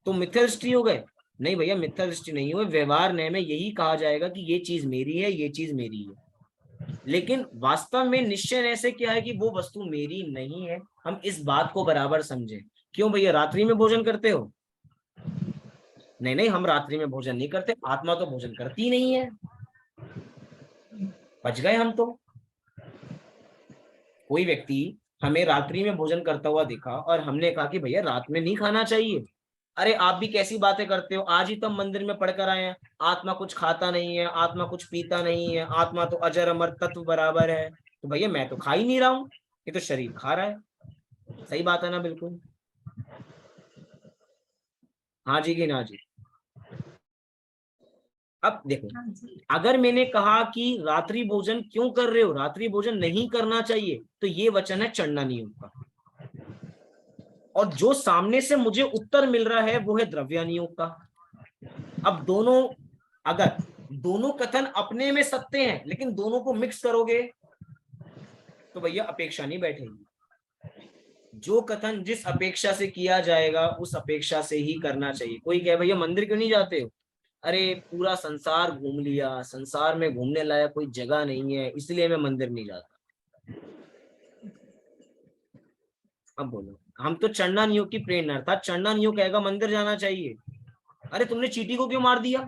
तो मिथ्या दृष्टि हो गए? नहीं भैया मिथ्या दृष्टि नहीं हुए, व्यवहार न्याय में यही कहा जाएगा कि ये चीज मेरी है, ये चीज मेरी है। लेकिन वास्तव में निश्चय ऐसे क्या है कि वो वस्तु मेरी नहीं है, हम इस बात को बराबर समझें। क्यों भैया, रात्रि में भोजन करते हो? नहीं नहीं, हम रात्रि में भोजन नहीं करते, आत्मा तो भोजन करती नहीं है, बच गए हम तो। कोई व्यक्ति हमें रात्रि में भोजन करता हुआ दिखा और हमने कहा कि भैया रात में नहीं खाना चाहिए, अरे आप भी कैसी बातें करते हो, आज ही तो हम मंदिर में पढ़कर आए हैं आत्मा कुछ खाता नहीं है, आत्मा कुछ पीता नहीं है, आत्मा तो अजर अमर तत्व बराबर है। तो भैया मैं तो खा ही नहीं रहा हूं, ये तो शरीर खा रहा है। सही बात है ना? बिल्कुल। हाँ जी कि ना जी? अब देखो, अगर मैंने कहा कि रात्रि भोजन क्यों कर रहे हो, रात्रि भोजन नहीं करना चाहिए, तो ये वचन है चंडा नियम का। और जो सामने से मुझे उत्तर मिल रहा है वो है द्रव्यानियोग का। अब दोनों, अगर दोनों कथन अपने में सत्य हैं लेकिन दोनों को मिक्स करोगे तो भैया अपेक्षा नहीं बैठेगी। जो कथन जिस अपेक्षा से किया जाएगा उस अपेक्षा से ही करना चाहिए। कोई कहे भैया मंदिर क्यों नहीं जाते हो, अरे पूरा संसार घूम लिया, संसार में घूमने लायक कोई जगह नहीं है इसलिए मैं मंदिर नहीं जाता। अब बोलो, हम तो चंडा नियोग की प्रेरणा था, चंडा नियोग कहेगा मंदिर जाना चाहिए। अरे तुमने चींटी को क्यों मार दिया,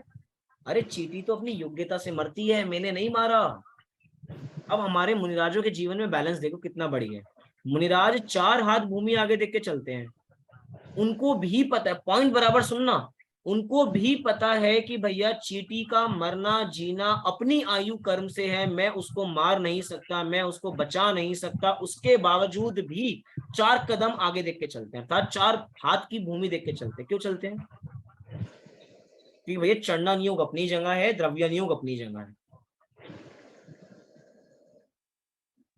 अरे चींटी तो अपनी योग्यता से मरती है, मैंने नहीं मारा। अब हमारे मुनिराजों के जीवन में बैलेंस देखो कितना बढ़िया है। मुनिराज 4 हाथ भूमि आगे देख के चलते हैं, उनको भी पता है, पॉइंट बराबर सुनना, उनको भी पता है कि भैया चींटी का मरना जीना अपनी आयु कर्म से है, मैं उसको मार नहीं सकता, मैं उसको बचा नहीं सकता। उसके बावजूद भी 4 कदम आगे देख के चलते हैं, अर्थात 4 हाथ की भूमि देख के चलते हैं। क्यों चलते हैं? कि भैया चढ़ना नियोग अपनी जगह है, द्रव्य नियोग अपनी जगह है।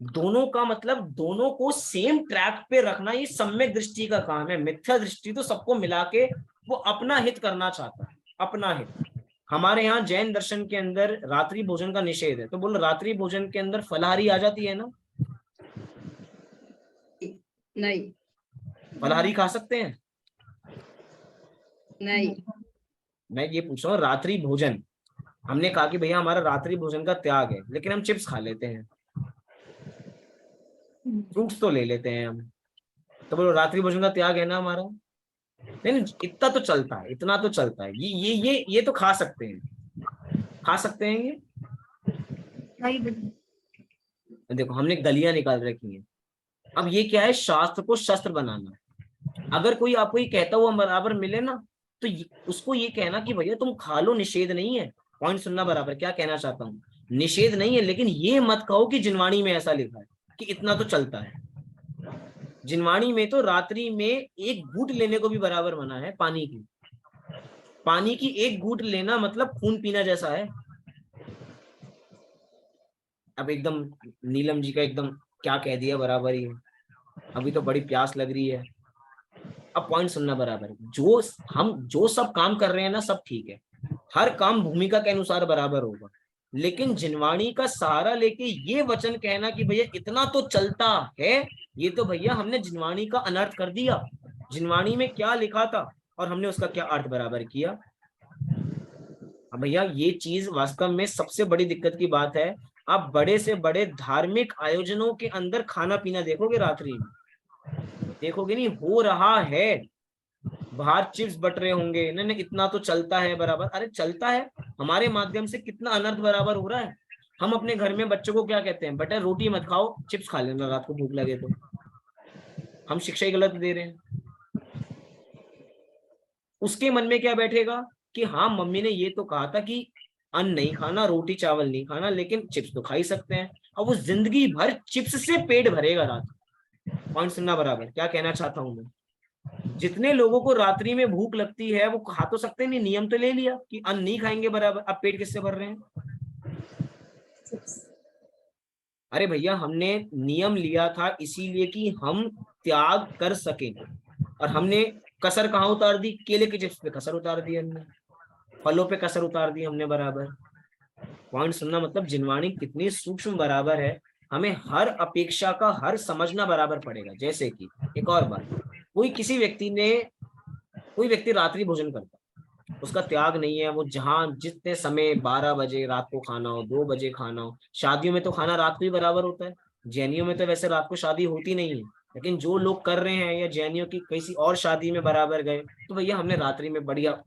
दोनों का मतलब दोनों को सेम ट्रैक पे रखना ये सम्यक दृष्टि का काम है। मिथ्या दृष्टि तो सबको मिला के वो अपना हित करना चाहता है, अपना हित। हमारे यहाँ जैन दर्शन के अंदर रात्रि भोजन का निषेध है, तो बोलो रात्रि भोजन के अंदर फलाहारी आ जाती है ना? नहीं, फलाहारी खा सकते हैं? नहीं, मैं ये पूछ रहा हूँ, रात्रि भोजन हमने कहा कि भैया हमारा रात्रि भोजन का त्याग है, लेकिन हम चिप्स खा लेते हैं, फ्रूट्स तो ले लेते हैं हम, तो बोलो रात्रि भोजन का त्याग है ना हमारा? नहीं, इतना तो चलता है, इतना तो चलता है, ये तो खा सकते हैं, खा सकते हैं ये। नहीं बिल्कुल। देखो हमने गलियां निकाल रखी हैं। अब ये क्या है, शास्त्र को शस्त्र बनाना। अगर कोई आपको ये कहता हुआ बराबर मिले ना, तो उसको ये कहना कि भैया तुम खा लो, निषेध नहीं है। पॉइंट सुनना बराबर, क्या कहना चाहता हूँ, निषेध नहीं है, लेकिन ये मत कहो कि जिनवाणी में ऐसा लिखा है कि इतना तो चलता है। जिनवाणी में तो रात्रि में एक घूंट लेने को भी बराबर मना है पानी की। पानी की एक घूंट लेना मतलब खून पीना जैसा है। अब एकदम नीलम जी का एकदम क्या कह दिया, बराबर ही है। अभी तो बड़ी प्यास लग रही है। अब पॉइंट सुनना बराबर, जो सब काम कर रहे हैं ना, सब ठीक है, हर काम भूमिका के अनुसार बराबर होगा, लेकिन जिनवाणी का सहारा लेके ये वचन कहना कि भैया इतना तो चलता है, ये तो भैया हमने जिनवाणी का अनर्थ कर दिया। जिनवाणी में क्या लिखा था और हमने उसका क्या अर्थ बराबर किया। अब भैया ये चीज वास्तव में सबसे बड़ी दिक्कत की बात है। आप बड़े से बड़े धार्मिक आयोजनों के अंदर खाना पीना देखोगे, रात्रि में देखोगे नहीं, हो रहा है, बाहर चिप्स बट रहे होंगे, नहीं नहीं इतना तो चलता है बराबर। अरे चलता है, हमारे माध्यम से कितना अनर्थ बराबर हो रहा है। हम अपने घर में बच्चों को क्या कहते हैं, बेटा रोटी मत खाओ, चिप्स खा लेना रात को भूख लगे तो। हम शिक्षा ही गलत दे रहे हैं। उसके मन में क्या बैठेगा कि हाँ मम्मी ने ये तो कहा था कि अन्न नहीं खाना, रोटी चावल नहीं खाना, लेकिन चिप्स तो खा ही सकते हैं। अब वो जिंदगी भर चिप्स से पेट भरेगा रात। पॉइंट सुनना बराबर, क्या कहना चाहता हूं मैं। जितने लोगों को रात्रि में भूख लगती है वो खा तो सकते नहीं, नियम तो ले लिया कि अन्न नहीं खाएंगे बराबर, अब पेट किससे भर रहे हैं। अरे भैया हमने नियम लिया था इसीलिए कि हम त्याग कर सकें, और हमने कसर कहाँ उतार दी, केले के चिप्स पे कसर उतार दी हमने, फलों पे कसर उतार दी हमने बराबर। पॉइंट सुनना, मतलब जिनवाणी कितनी सूक्ष्म बराबर है, हमें हर अपेक्षा का हर समझना बराबर पड़ेगा। जैसे कि एक और बात, कोई व्यक्ति रात्रि भोजन करता, उसका त्याग नहीं है, वो जहां जितने समय 12 बजे रात को खाना हो, 2 बजे खाना हो, शादियों में तो खाना रात को ही बराबर होता है। जैनियों में तो वैसे रात को शादी होती नहीं है, लेकिन जो लोग कर रहे हैं या जैनियों की किसी और शादी में बराबर गए, तो भैया हमने रात्रि में बढ़िया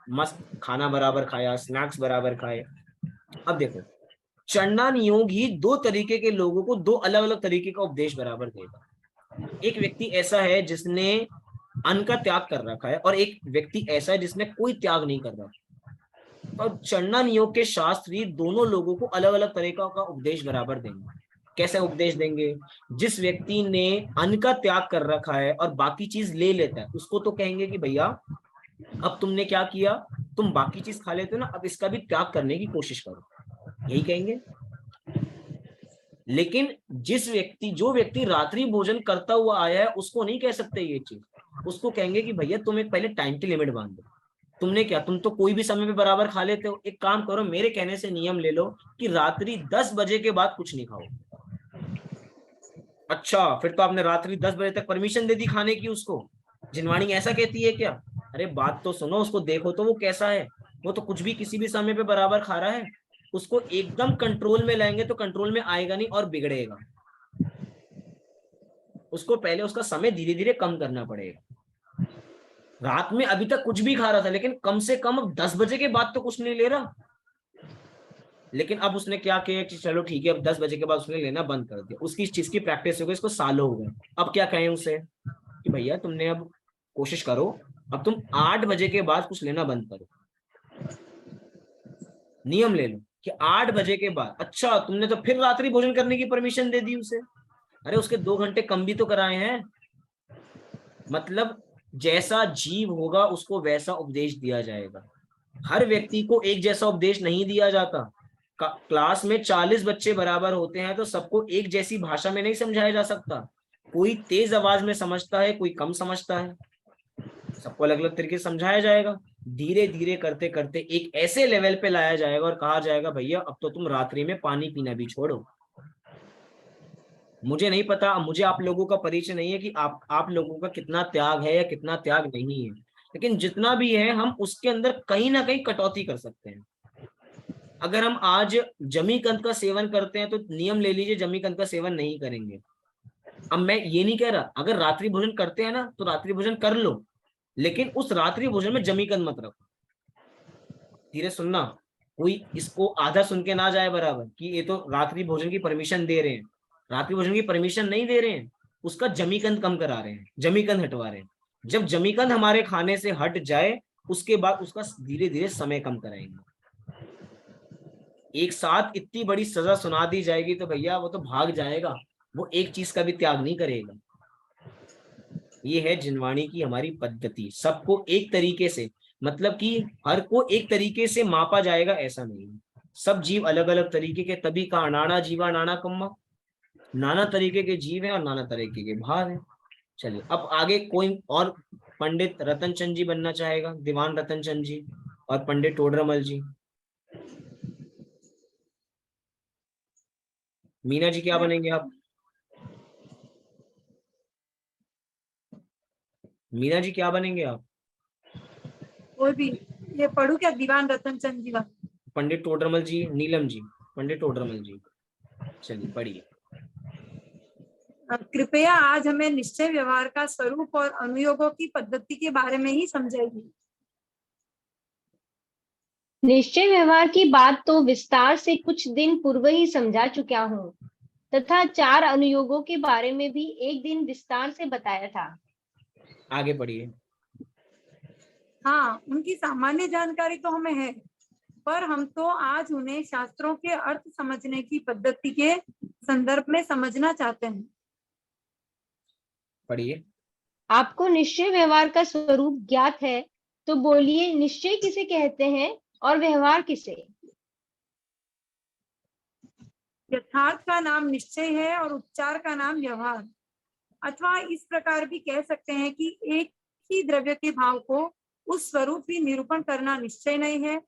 मस्त खाना बराबर खाया, स्नैक्स बराबर खाए। अब देखो, चढ़ना नियोग ही दो तरीके के लोगों को दो अलग अलग तरीके का उपदेश बराबर देगा। एक व्यक्ति ऐसा है जिसने अन्न का त्याग कर रखा है, और एक व्यक्ति ऐसा है जिसने कोई त्याग नहीं कर रखा। और चढ़ना नियोग के शास्त्र ही दोनों लोगों को अलग अलग तरीका का उपदेश बराबर देंगे। कैसे उपदेश देंगे, जिस व्यक्ति ने अन्न का त्याग कर रखा है और बाकी चीज ले लेता है, उसको तो कहेंगे कि भैया अब तुमने क्या किया, तुम बाकी चीज खा लेते हो ना, अब इसका भी त्याग करने की कोशिश करो, यही कहेंगे। लेकिन जो व्यक्ति रात्रि भोजन करता हुआ आया है, उसको नहीं कह सकते ये चीज। उसको कहेंगे कि भैया तुम एक पहले टाइम की लिमिट बांध दो। तुमने क्या, तुम तो कोई भी समय पे बराबर खा लेते हो, एक काम करो, मेरे कहने से नियम ले लो कि रात्रि 10 बजे के बाद कुछ नहीं खाओ। अच्छा, फिर तो आपने रात्रि 10 बजे तक परमिशन दे दी खाने की उसको, जिनवाणी ऐसा कहती है क्या? अरे बात तो सुनो, उसको देखो तो वो कैसा है, वो तो कुछ भी किसी भी समय पे बराबर खा रहा है। उसको एकदम कंट्रोल में लाएंगे तो कंट्रोल में आएगा नहीं और बिगड़ेगा। उसको पहले उसका समय धीरे धीरे कम करना पड़ेगा। रात में अभी तक कुछ भी खा रहा था, लेकिन कम से कम अब 10 बजे के बाद तो कुछ नहीं ले रहा। लेकिन अब उसने क्या किया कि चलो ठीक है, अब 10 बजे के बाद उसने लेना बंद कर दिया। उसकी इस चीज की प्रैक्टिस हो गई, इसको सालों हो गए। अब क्या कहें उसे कि भैया तुमने अब कोशिश करो, अब तुम 8 बजे के बाद कुछ लेना बंद करो, नियम ले लो कि 8 बजे के बाद। अच्छा, तुमने तो फिर रात्रि भोजन करने की परमिशन दे दी उसे। अरे उसके 2 घंटे कम भी तो कराए हैं। मतलब जैसा जीव होगा उसको वैसा उपदेश दिया जाएगा। हर व्यक्ति को एक जैसा उपदेश नहीं दिया जाता। क्लास में 40 बच्चे बराबर होते हैं तो सबको एक जैसी भाषा में नहीं समझाया जा सकता। कोई तेज आवाज में समझता है, कोई कम समझता है, सबको अलग अलग तरीके से समझाया जाएगा। धीरे धीरे करते करते एक ऐसे लेवल पे लाया जाएगा और कहा जाएगा भैया अब तो तुम रात्रि में पानी पीना भी छोड़ो। मुझे नहीं पता, मुझे आप लोगों का परिचय नहीं है कि आप लोगों का कितना त्याग है या कितना त्याग नहीं है, लेकिन जितना भी है हम उसके अंदर कहीं ना कहीं कटौती कर सकते हैं। अगर हम आज जमीकंद का सेवन करते हैं तो नियम ले लीजिए जमीकंद का सेवन नहीं करेंगे। अब मैं ये नहीं कह रहा, अगर रात्रि भोजन करते हैं ना तो रात्रि भोजन कर लो, लेकिन उस रात्रि भोजन में जमीकंद मत रखो। धीरे सुनना, कोई इसको आधा सुन के ना जाए बराबर कि ये तो रात्रि भोजन की परमिशन दे रहे हैं। रात्रि भोजन की परमिशन नहीं दे रहे हैं, उसका जमीकंद कम करा रहे हैं, जमीकंद हटवा रहे हैं। जब जमीकंद हमारे खाने से हट जाए उसके बाद उसका धीरे धीरे समय कम कराएंगे। एक साथ इतनी बड़ी सजा सुना दी जाएगी तो भैया वो तो भाग जाएगा, वो एक चीज का भी त्याग नहीं करेगा। ये है जिनवाणी की हमारी पद्धति। सबको एक तरीके से, मतलब कि हर को एक तरीके से मापा जाएगा ऐसा नहीं है। सब जीव अलग अलग तरीके के, तभी कहा नाना जीवा नाना कम्मा। नाना तरीके के जीव हैं और नाना तरीके के भाव हैं। चलिए अब आगे कोई और पंडित रतन चंद जी बनना चाहेगा, दीवान रतन चंद जी और पंडित टोडरमल जी। मीना जी क्या बनेंगे आप? मीना जी क्या बनेंगे आप? कोई भी, ये पढ़ू क्या? दीवान रतन चंद जी का। पंडित टोडरमल जी, नीलम जी, पंडित टोडरमल जी, चलिए पढ़िए। कृपया आज हमें निश्चय व्यवहार का स्वरूप और अनुयोगों की पद्धति के बारे में ही समझाइए। निश्चय व्यवहार की बात तो विस्तार से कुछ दिन पूर्व ही समझा चुका हूँ, तथा 4 अनुयोगों के बारे में भी एक दिन विस्तार से बताया था। आगे पढ़िए। हाँ, उनकी सामान्य जानकारी तो हमें है, पर हम तो आज उन्हें शास्त्रों के अर्थ समझने की पद्धति के संदर्भ में समझना चाहते हैं। पढ़िए। आपको निश्चय व्यवहार का स्वरूप ज्ञात है, तो बोलिए निश्चय किसे कहते हैं और व्यवहार किसे? यथार्थ का नाम निश्चय है और उपचार का नाम व्यवहार। अथवा इस प्रकार भी कह सकते हैं कि एक ही द्रव्य के भाव को उस स्वरूप ही निरूपण करना निश्चय नहीं है,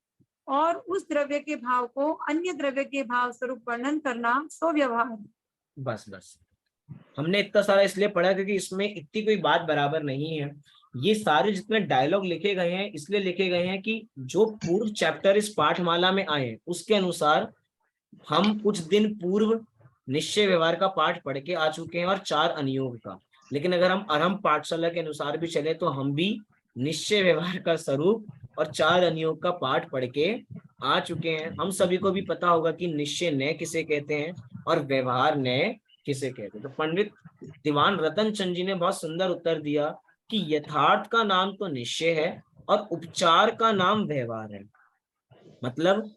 और उस द्रव्य के भाव को अन्य द्रव्य के भाव स्वरूप वर्णन करना स्वव्यवहार। बस बस, हमने इतना सारा इसलिए पढ़ा क्योंकि इसमें इतनी कोई बात बराबर नहीं है। ये सारे जितने डायलॉग लिखे गए हैं इसलिए लिखे गए हैं कि जो पूर्व चैप्टर इस पाठमाला में आए उसके अनुसार हम कुछ दिन पूर्व निश्चय व्यवहार का पाठ पढ़ के आ चुके हैं और 4 अनुयोग का। लेकिन अगर हम आरंभ पाठशाला के अनुसार भी चले तो हम भी निश्चय व्यवहार का स्वरूप और 4 अनुयोग का पाठ पढ़ के आ चुके हैं। हम सभी को भी पता होगा कि निश्चय नय किसे कहते हैं और व्यवहार नय किसे कहते हैं। तो पंडित दीवान रतन चंद जी ने बहुत सुंदर उत्तर दिया कि यथार्थ का नाम तो निश्चय है और उपचार का नाम व्यवहार है। मतलब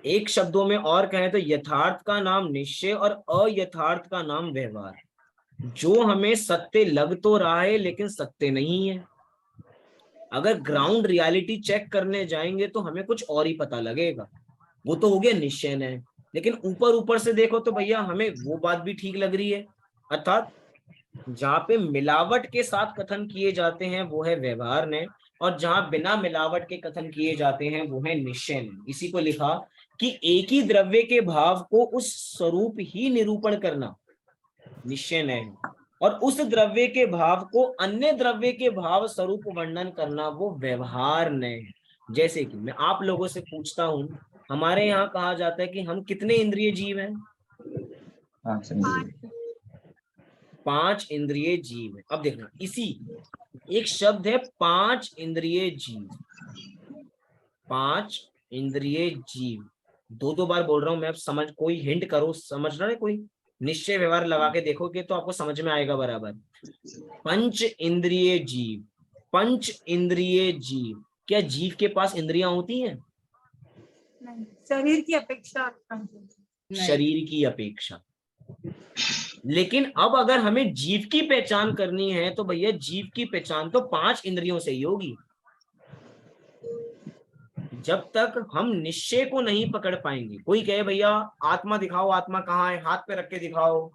एक शब्दों में और कहें तो यथार्थ का नाम निश्चय और अयथार्थ का नाम व्यवहार। जो हमें सत्य लग तो रहा है लेकिन सत्य नहीं है। अगर ग्राउंड रियलिटी चेक करने जाएंगे तो हमें कुछ और ही पता लगेगा। वो तो हो गया निश्चय है, लेकिन ऊपर ऊपर से देखो तो भैया हमें वो बात भी ठीक लग रही है। अर्थात जहाँ पे मिलावट के साथ कथन किए जाते हैं वो है व्यवहार ने, और जहाँ बिना मिलावट के कथन किए जाते हैं वो है निश्चय ने। इसी को लिखा कि एक ही द्रव्य के भाव को उस स्वरूप ही निरूपण करना निश्चय ने, और उस द्रव्य के भाव को अन्य द्रव्य के भाव स्वरूप वर्णन करना वो व्यवहार ने। जैसे कि मैं आप लोगों से पूछता हूं, हमारे यहाँ कहा जाता है कि हम कितने इंद्रिय जीव हैं? 5 इंद्रिय जीव है। अब देखना, इसी एक शब्द है 5 इंद्रिय जीव। 5 इंद्रिय जीव 2 बार बोल रहा हूं मैं। अब समझ, कोई हिंट करो, समझ रहा है कोई? निश्चय व्यवहार लगा के देखोगे तो आपको समझ में आएगा बराबर। 5 इंद्रिय जीव, 5 इंद्रिय जीव। क्या जीव के पास इंद्रियां होती हैं? नहीं, शरीर की अपेक्षा। शरीर की अपेक्षा। लेकिन अब अगर हमें जीव की पहचान करनी है तो भैया जीव की पहचान तो 5 इंद्रियों से ही होगी। जब तक हम निश्चय को नहीं पकड़ पाएंगे। कोई कहे भैया आत्मा दिखाओ, आत्मा कहाँ है, हाथ पे रख के दिखाओ,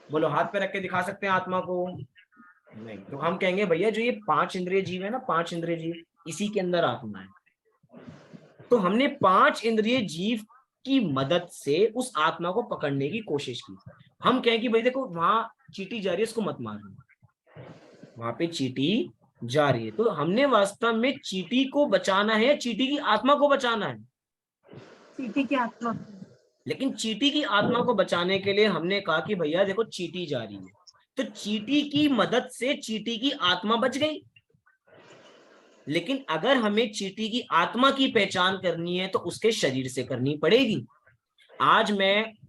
बोलो हाथ पे रख के दिखा सकते हैं आत्मा को? नहीं। तो हम कहेंगे भैया जो ये 5 इंद्रिय जीव है ना, 5 इंद्रिय जीव, इसी के अंदर आत्मा है। तो हमने 5 इंद्रिय जीव की मदद से उस आत्मा को पकड़ने की कोशिश की। हम कहें कि भाई देखो वहां चींटी जा रही है, इसको मत मारो, वहां पे चींटी जा रही है। तो हमने वास्तव में चींटी को बचाना है, चींटी की आत्मा को बचाना है? चींटी की आत्मा। लेकिन चींटी की आत्मा को बचाने के लिए हमने कहा कि भैया देखो चींटी जा रही है, तो चींटी की मदद से चींटी की आत्मा बच गई। लेकिन अगर हमें चींटी की आत्मा की पहचान करनी है तो उसके शरीर से करनी पड़ेगी। आज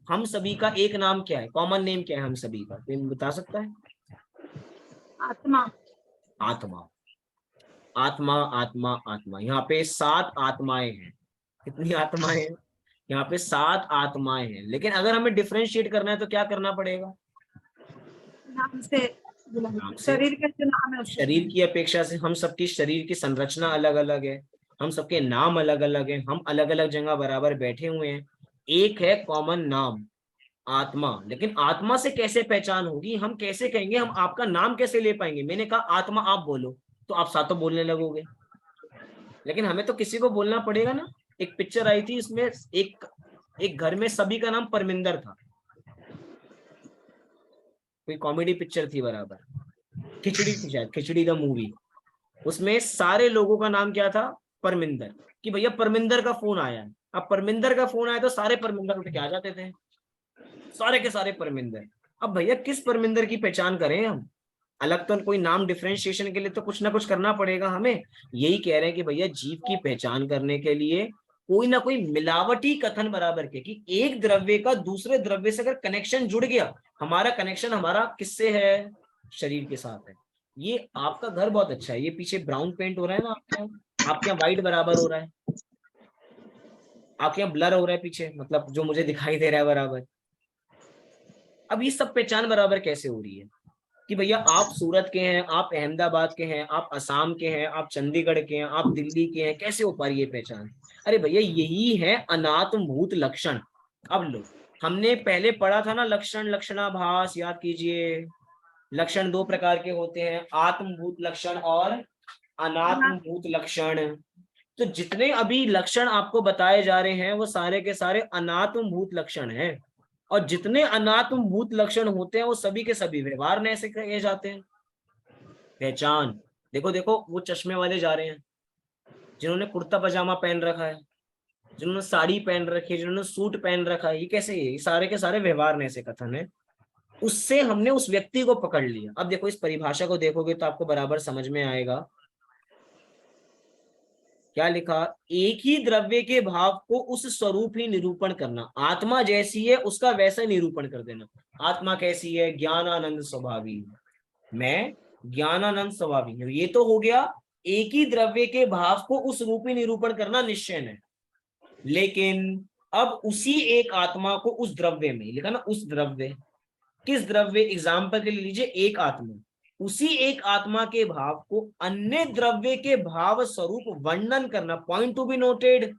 हम सभी का एक नाम क्या है, कॉमन नेम क्या है हम सभी का, कोई बता सकता है? आत्मा। आत्मा, आत्मा, आत्मा, आत्मा। यहाँ पे 7 आत्माएं हैं। कितनी आत्माएं हैं? यहाँ पे 7 आत्माएं हैं। लेकिन अगर हमें डिफरेंशिएट करना है तो क्या करना पड़ेगा? नाम से नाम से। शरीर का जो नाम है उससे। शरीर की अपेक्षा से हम सबकी शरीर की संरचना अलग अलग है, हम सबके नाम अलग अलग है, हम अलग अलग जगह बराबर बैठे हुए हैं। एक है कॉमन नाम आत्मा। लेकिन आत्मा से कैसे पहचान होगी? हम कैसे कहेंगे, हम आपका नाम कैसे ले पाएंगे? मैंने कहा आत्मा आप बोलो, तो आप सातों बोलने लगोगे। लेकिन हमें तो किसी को बोलना पड़ेगा ना। एक पिक्चर आई थी, इसमें एक घर में सभी का नाम परमिंदर था। कोई कॉमेडी पिक्चर थी बराबर, खिचड़ी थी शायद, खिचड़ी द मूवी। उसमें सारे लोगों का नाम क्या था? परमिंदर। कि भैया परमिंदर का फोन आया है। अब परमिंदर का फोन आया तो सारे परमिंदर उठ के आ जाते थे, सारे के सारे परमिंदर। अब भैया किस परमिंदर की पहचान करें हम? अलग तो कोई नाम डिफरेंशिएशन के लिए तो कुछ ना कुछ करना पड़ेगा हमें। यही कह रहे हैं कि भैया जीव की पहचान करने के लिए कोई ना कोई मिलावटी कथन बराबर के, कि एक द्रव्य का दूसरे द्रव्य से अगर कनेक्शन जुड़ गया, हमारा कनेक्शन हमारा किससे है? शरीर के साथ है। ये आपका घर बहुत अच्छा है, ये पीछे ब्राउन पेंट हो रहा है ना आपके यहाँ व्हाइट बराबर हो रहा है, आपके यहाँ ब्लर हो रहा है पीछे, मतलब जो मुझे दिखाई दे रहा है बराबर। अब ये सब पहचान बराबर कैसे हो रही है? कि भैया आप सूरत के हैं, आप अहमदाबाद के हैं, आप असम के हैं, आप चंडीगढ़ के हैं, आप दिल्ली के हैं, कैसे हो पा रही है पहचान? अरे भैया यही है अनात्मभूत लक्षण। अब लो, हमने पहले पढ़ा था ना लक्षण लक्षणाभास, याद कीजिए। लक्षण 2 प्रकार के होते हैं, आत्मभूत लक्षण और अनात्मभूत लक्षण। तो जितने अभी लक्षण आपको बताए जा रहे हैं वो सारे के सारे अनात्मभूत लक्षण हैं। और जितने अनात्मभूत लक्षण होते हैं वो सभी के सभी व्यवहार में ऐसे कहे जाते हैं। पहचान, देखो देखो वो चश्मे वाले जा रहे हैं, जिन्होंने कुर्ता पजामा पहन रखा है, जिन्होंने साड़ी पहन रखी है, जिन्होंने सूट पहन रखा है, ये कैसे है? ये सारे के सारे व्यवहार में ऐसे कथन है। उससे हमने उस व्यक्ति को पकड़ लिया। अब देखो इस परिभाषा को देखोगे तो आपको बराबर समझ में आएगा। क्या लिखा? एक ही द्रव्य के भाव को उस स्वरूप ही निरूपण करना। आत्मा जैसी है उसका वैसा निरूपण कर देना। आत्मा कैसी है? ज्ञानानंद स्वभावी, मैं ज्ञानानंद स्वभावी हूं। ये तो हो गया एक ही द्रव्य के भाव को उस रूप ही निरूपण करना निश्चय है। लेकिन अब उसी एक आत्मा को उस द्रव्य में लिखा ना, उस द्रव्य, किस द्रव्य? एग्जाम्पल के लिए लीजिए एक आत्मा, उसी एक आत्मा के भाव को अन्य द्रव्य के भाव स्वरूप वर्णन करना। पॉइंट टू बी नोटेड,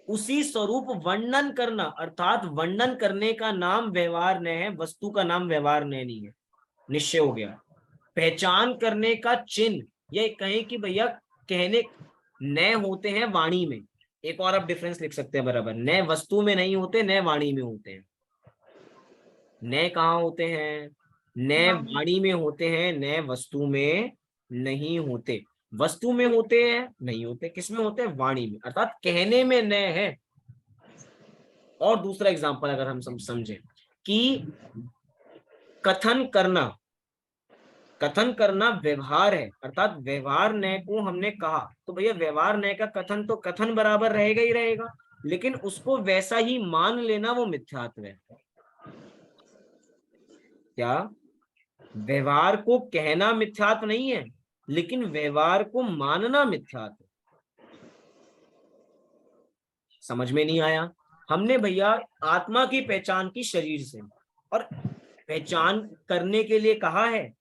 उसी स्वरूप वर्णन करना, अर्थात वर्णन करने का नाम व्यवहार न है, वस्तु का नाम व्यवहार नहीं है। निश्चय हो गया। पहचान करने का चिन्ह, ये कहें कि भैया कहने न होते हैं वाणी में। एक और आप डिफरेंस लिख सकते हैं बराबर, न वस्तु में नहीं होते, न वाणी में होते हैं। न कहाँ होते हैं? न वाणी में होते हैं, न वस्तु में नहीं होते। वस्तु में होते हैं? नहीं होते। किस में होते हैं? वाणी में, अर्थात कहने में न है। और दूसरा एग्जांपल अगर हम समझें कि कथन करना व्यवहार है, अर्थात व्यवहार न को हमने कहा, तो भैया व्यवहार न का कथन तो कथन बराबर रहेगा ही रहेगा, लेकिन उसको वैसा ही मान लेना वो मिथ्यात्व है। क्या? व्यवहार को कहना मिथ्यात्व नहीं है, लेकिन व्यवहार को मानना मिथ्यात्व। समझ में नहीं आया? हमने भैया आत्मा की पहचान की शरीर से, और पहचान करने के लिए कहा है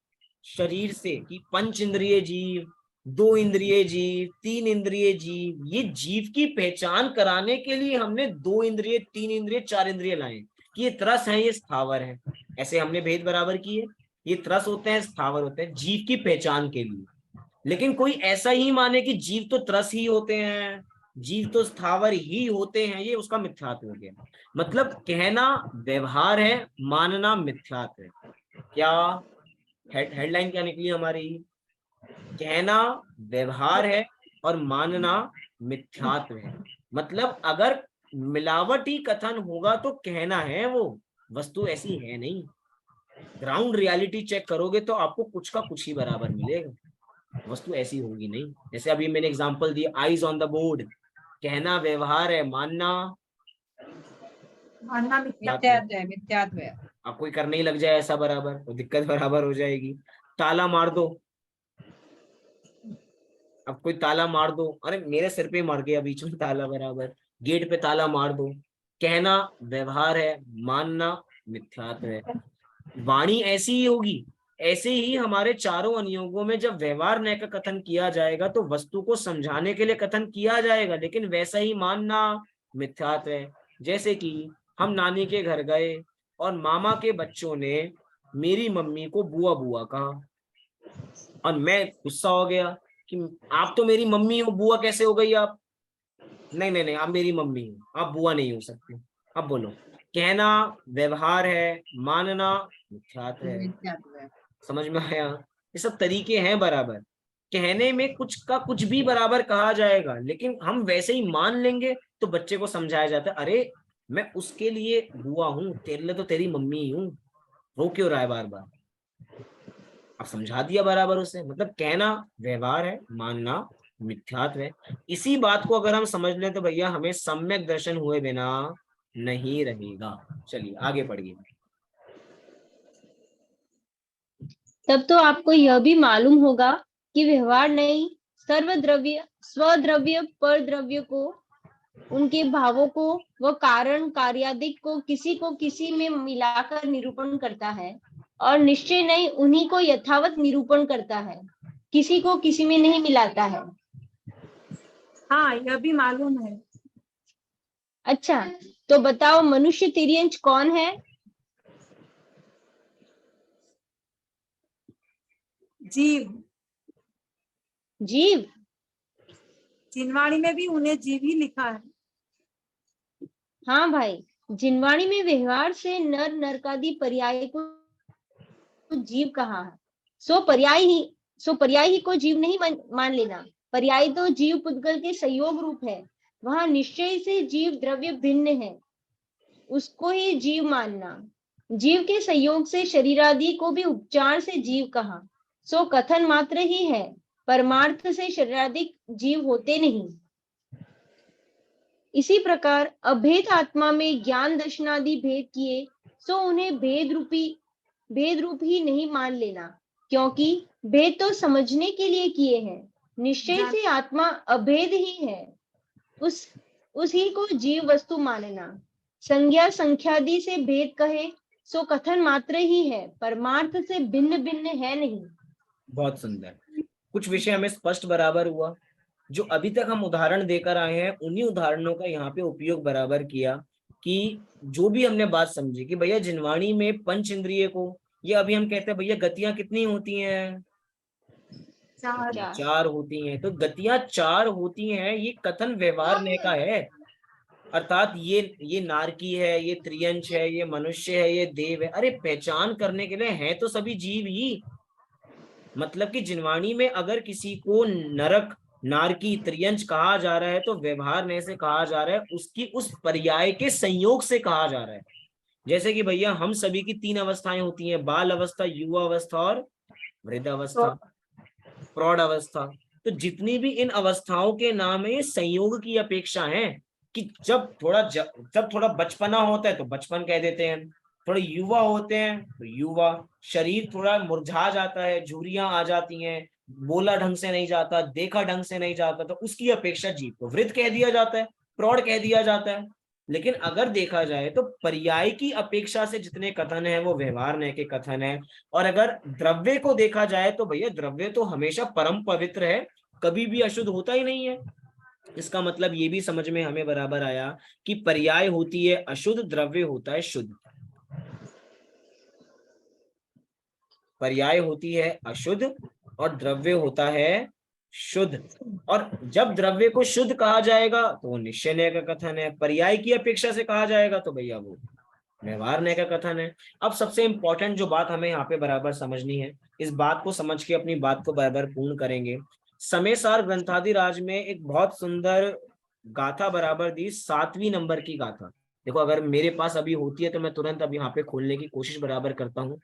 शरीर से कि पंच इंद्रिय जीव, 2 इंद्रिय जीव, 3 इंद्रिय जीव, ये जीव की पहचान कराने के लिए हमने 2 इंद्रिय, 3 इंद्रिय, 4 इंद्रिय लाए कि ये त्रस है, ये स्थावर है। ऐसे हमने भेद बराबर किए, ये त्रस होते हैं, स्थावर होते हैं, जीव की पहचान के लिए। लेकिन कोई ऐसा ही माने कि जीव तो त्रस ही होते हैं, जीव तो स्थावर ही होते हैं, ये उसका मिथ्यात्व हो गया। मतलब कहना व्यवहार है, मानना मिथ्यात्व है। क्या हेडलाइन क्या निकली हमारी? कहना व्यवहार है और मानना मिथ्यात्व है। मतलब अगर मिलावटी कथन होगा तो कहना है, वो वस्तु ऐसी है नहीं। ग्राउंड रियलिटी चेक करोगे तो आपको कुछ का कुछ ही बराबर मिलेगा, वस्तु ऐसी होगी नहीं। जैसे अभी मैंने एग्जांपल दिया, आईज ऑन द बोर्ड, कहना व्यवहार है, मानना मिथ्यात्व है, मिथ्यात्व है। आप कोई करने ही लग जाए ऐसा बराबर तो दिक्कत बराबर हो जाएगी। ताला मार दो, अब कोई ताला मार दो, अरे मेरे सिर पे मार गया बीच में ताला बराबर, गेट पे ताला मार दो। कहना व्यवहार है, मानना मिथ्यात्व है। वाणी ऐसी ही होगी। ऐसे ही हमारे चारों अनुयोगों में जब व्यवहार न्याय का कथन किया जाएगा तो वस्तु को समझाने के लिए कथन किया जाएगा, लेकिन वैसा ही मानना मिथ्यात्व है। जैसे कि हम नानी के घर गए और मामा के बच्चों ने मेरी मम्मी को बुआ बुआ कहा और मैं गुस्सा हो गया कि आप तो मेरी मम्मी हो, बुआ कैसे हो गई आप? नहीं नहीं नहीं, आप मेरी मम्मी हो, आप बुआ नहीं हो सकते। अब बोलो, कहना व्यवहार है, मानना मिथ्यात्व है। मिथ्यात्व है। समझ में आया? ये सब तरीके हैं बराबर। कहने में कुछ का कुछ भी बराबर कहा जाएगा, लेकिन हम वैसे ही मान लेंगे तो बच्चे को समझाया जाता है, अरे मैं उसके लिए बुआ हूँ, तेरे लिए तो तेरी मम्मी ही हूँ, रो क्यों रहा है बार बार? अब समझा दिया बराबर उसे। मतलब कहना व्यवहार है, मानना मिथ्यात्व है। इसी बात को अगर हम समझ लें तो भैया हमें सम्यक दर्शन हुए बिना नहीं रहेगा। चलिए आगे पढ़िए। तब तो आपको यह भी मालूम होगा कि व्यवहार नहीं, सर्वद्रव्य, स्वद्रव्य, परद्रव्य को, उनके भावों को व कारण कार्यादिक को किसी में मिलाकर निरूपण करता है, और निश्चय नहीं उन्हीं को यथावत निरूपण करता है, किसी को किसी में नहीं मिलाता है। हाँ, यह भी मालूम है। अच्छा, तो बताओ मनुष्य तिर्यंच कौन है? जीव। जीव? जिनवाणी में भी उन्हें जीव ही लिखा है। हाँ भाई, जिनवाणी में व्यवहार से नर नरकादि पर्याय को जीव कहा है। सो पर्याय ही को जीव नहीं मान लेना। पर्याय तो जीव पुद्गल के संयोग रूप है। वहां निश्चय से जीव द्रव्य भिन्न है, उसको ही जीव मानना। जीव के संयोग से शरीरादि को भी उपचार से जीव कहा। सो कथन मात्र ही है, परमार्थ से शरीरादि जीव होते नहीं। इसी प्रकार अभेद आत्मा में ज्ञान दर्शनादि भेद किए, सो उन्हें भेद रूप ही नहीं मान लेना, क्योंकि भेद तो समझने के लिए किए हैं। निश्चय से आत्मा अभेद ही है, उसी को जीव वस्तु मानना। संज्ञा संख्यादि से भेद कहे सो कथन मात्र ही है, परमार्थ से भिन्न भिन्न है नहीं। बहुत सुंदर। कुछ विषय हमें स्पष्ट बराबर हुआ। जो अभी तक हम उदाहरण देकर आए हैं उन्हीं उदाहरणों का यहाँ पे उपयोग बराबर किया कि जो भी हमने बात समझी कि भैया जिनवाणी में पंच इंद्रिय को, ये अभी हम कहते हैं भैया गतियां कितनी होती हैं? 4 होती हैं। तो गतियां 4 होती हैं, ये कथन व्यवहार ने का है। अर्थात ये नारकी है, ये त्रियंश है, ये मनुष्य है, ये देव है। अरे पहचान करने के लिए है तो सभी जीव ही। मतलब कि जिनवाणी में अगर किसी को नरक, नारकी, त्रियंश कहा जा रहा है तो व्यवहार ने से कहा जा रहा है, उसकी उस पर्याय के संयोग से कहा जा रहा है। जैसे कि भैया हम सभी की 3 अवस्थाएं होती हैं, बाल अवस्था, युवा अवस्था और वृद्ध अवस्था, प्रौढ़ अवस्था। तो जितनी भी इन अवस्थाओं के नाम है, ये संयोग की अपेक्षा है कि जब थोड़ा बचपना होता है तो बचपन कह देते हैं, थोड़े युवा होते हैं तो युवा, शरीर थोड़ा मुरझा जाता है, झुर्रियां आ जाती हैं, बोला ढंग से नहीं जाता, देखा ढंग से नहीं जाता, तो उसकी अपेक्षा जीव को वृद्ध कह दिया जाता है, प्रौढ़ कह दिया जाता है। लेकिन अगर देखा जाए तो पर्याय की अपेक्षा से जितने कथन है वो व्यवहार नय के कथन है। और अगर द्रव्य को देखा जाए तो भैया द्रव्य तो हमेशा परम पवित्र है, कभी भी अशुद्ध होता ही नहीं है। इसका मतलब ये भी समझ में हमें बराबर आया कि पर्याय होती है अशुद्ध, द्रव्य होता है शुद्ध। पर्याय होती है अशुद्ध और द्रव्य होता है शुद्ध। और जब द्रव्य को शुद्ध कहा जाएगा तो वो निश्चय नय का कथन है, पर्याय की अपेक्षा से कहा जाएगा तो भैया वो व्यवहार नय का कथन है। अब सबसे इंपॉर्टेंट जो बात हमें यहाँ पे बराबर समझनी है, इस बात को समझ के अपनी बात को बराबर पूर्ण करेंगे। समय-सार ग्रंथादिराज में एक बहुत सुंदर गाथा बराबर दी, 7वीं नंबर की गाथा। देखो अगर मेरे पास अभी होती है तो मैं तुरंत अब यहाँ पे खोलने की कोशिश बराबर करता हूँ।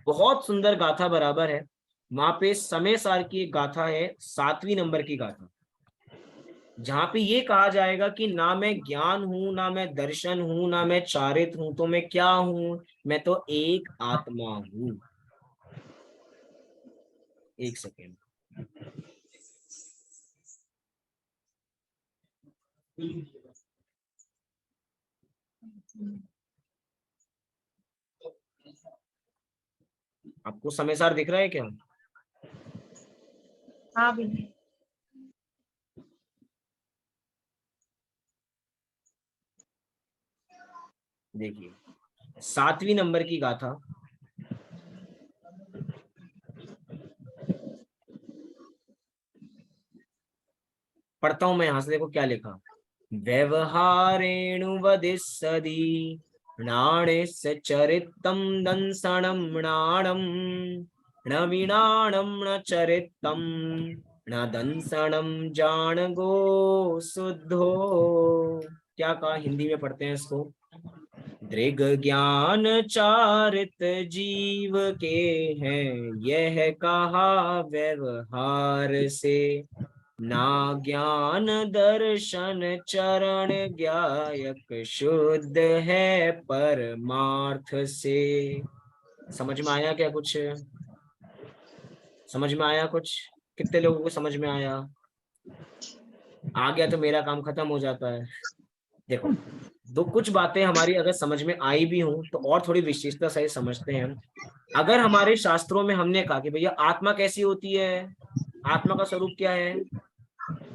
बहुत सुंदर गाथा बराबर है, वहां पे समय सार की एक गाथा है, 7वीं नंबर की गाथा, जहां पे ये कहा जाएगा कि ना मैं ज्ञान हूं, ना मैं दर्शन हूं, ना मैं चारित्र हूं, तो मैं क्या हूं? मैं तो एक आत्मा हूं। एक सेकेंड, आपको समय सार दिख रहा है क्या? हाँ भी देखिए 7वीं नंबर की गाथा, पढ़ता हूं मैं यहां से। देखो क्या लिखा, व्यवहारेणु वदिस्सदि नाणेस्य चरितं दंसणं नाणं न विनाणं न चरितं न दंसणं जाणगो शुद्धो। क्या कहा, हिंदी में पढ़ते हैं इसको। दृग ज्ञान चारित जीव के हैं, यह कहा व्यवहार से, ना ज्ञान दर्शन चरण ज्ञायक शुद्ध है परमार्थ से। समझ में आया क्या कुछ? समझ में आया कुछ? कितने लोगों को समझ में आया? आ गया तो मेरा काम खत्म हो जाता है। देखो दो कुछ बातें हमारी अगर समझ में आई भी हों तो और थोड़ी विशेषता सही समझते हैं। अगर हमारे शास्त्रों में हमने कहा कि भैया आत्मा कैसी होती है, आत्मा का स्वरूप क्या है?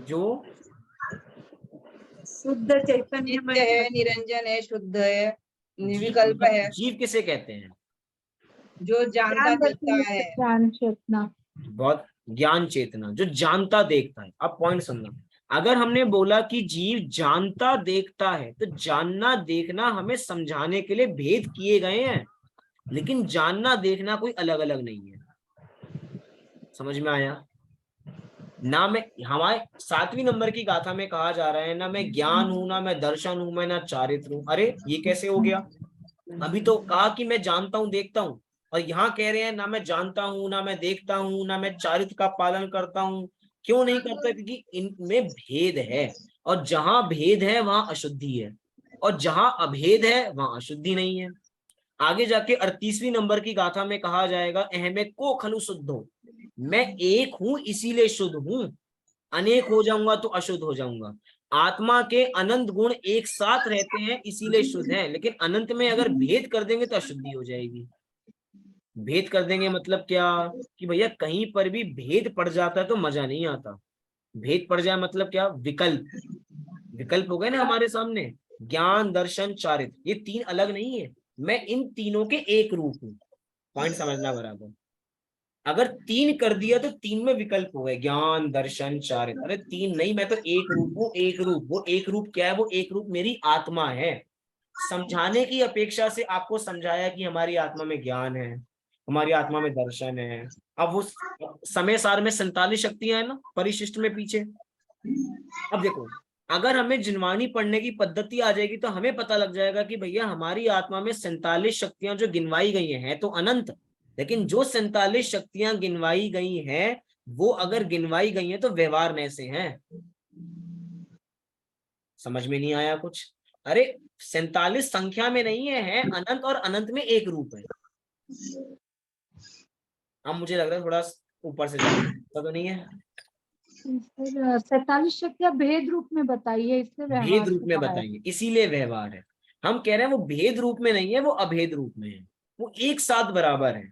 जो शुद्ध चैतन्य नित्य है, निरंजन है, शुद्ध है, निर्विकल्प है, जीव किसे कहते हैं? जो जानता ज्ञान दिखता दर्शन है। ज्ञान चेतना। बहुत ज्ञान चेतना, जो जानता देखता है। अब पॉइंट सुनना, अगर हमने बोला कि जीव जानता देखता है तो जानना देखना हमें समझाने के लिए भेद किए गए हैं, लेकिन जानना देखना कोई अलग अलग नहीं है। समझ में आया ना? मैं हमारे 7वीं नंबर की गाथा में कहा जा रहा है ना मैं ज्ञान हूं, ना मैं दर्शन हूं, मैं ना चारित्र हूं। अरे ये कैसे हो गया? अभी तो कहा कि मैं जानता हूं देखता हूं, और यहाँ कह रहे हैं ना मैं जानता हूं, ना मैं देखता हूं, ना मैं चारित्र का पालन करता हूं। क्यों नहीं करता? क्योंकि इनमें भेद है, और जहां भेद है वहां अशुद्धि है, और जहां अभेद है वहां अशुद्धि नहीं है। आगे जाके 38वीं नंबर की गाथा में कहा जाएगा, अहमे को खलु शुद्धो, मैं एक हूं इसीलिए शुद्ध हूं, अनेक हो जाऊंगा तो अशुद्ध हो जाऊंगा। आत्मा के अनंत गुण एक साथ रहते हैं इसीलिए शुद्ध है, लेकिन अनंत में अगर भेद कर देंगे तो अशुद्धि हो जाएगी। भेद कर देंगे मतलब क्या? कि भैया कहीं पर भी भेद पड़ जाता है तो मजा नहीं आता। भेद पड़ जाए मतलब क्या? विकल्प। विकल्प हो गए ना हमारे सामने, ज्ञान दर्शन चारित्र, ये तीन अलग नहीं है, मैं इन तीनों के एक रूप हूं। पॉइंट समझना बराबर। अगर तीन कर दिया तो तीन में विकल्प हो गए, ज्ञान दर्शन चारित्र। अरे तीन नहीं, मैं तो एक रूप हूँ। एक रूप, वो एक रूप क्या है? वो एक रूप मेरी आत्मा है। समझाने की अपेक्षा से आपको समझाया कि हमारी आत्मा में ज्ञान है, हमारी आत्मा में दर्शन है। अब वो समय सार में 47 शक्तियां है ना परिशिष्ट में पीछे। अब देखो अगर हमें जिनवाणी पढ़ने की पद्धति आ जाएगी तो हमें पता लग जाएगा कि भैया हमारी आत्मा में 47 शक्तियां जो गिनवाई गई है तो अनंत, लेकिन जो 47 शक्तियां गिनवाई गई हैं वो अगर गिनवाई गई हैं तो व्यवहार नय से हैं। समझ में नहीं आया कुछ? अरे 47 संख्या में नहीं है अनंत, और अनंत में एक रूप है। अब मुझे लग रहा है थोड़ा ऊपर से जाना तो नहीं है। सर 47 शक्तियाँ भेद रूप में बताई है, इसलिए भेद व्यवहार रूप से में कहा है। बताइए, इसीलिए व्यवहार है। हम कह रहे हैं वो भेद रूप में नहीं है, वो अभेद रूप में है, वो एक साथ बराबर है।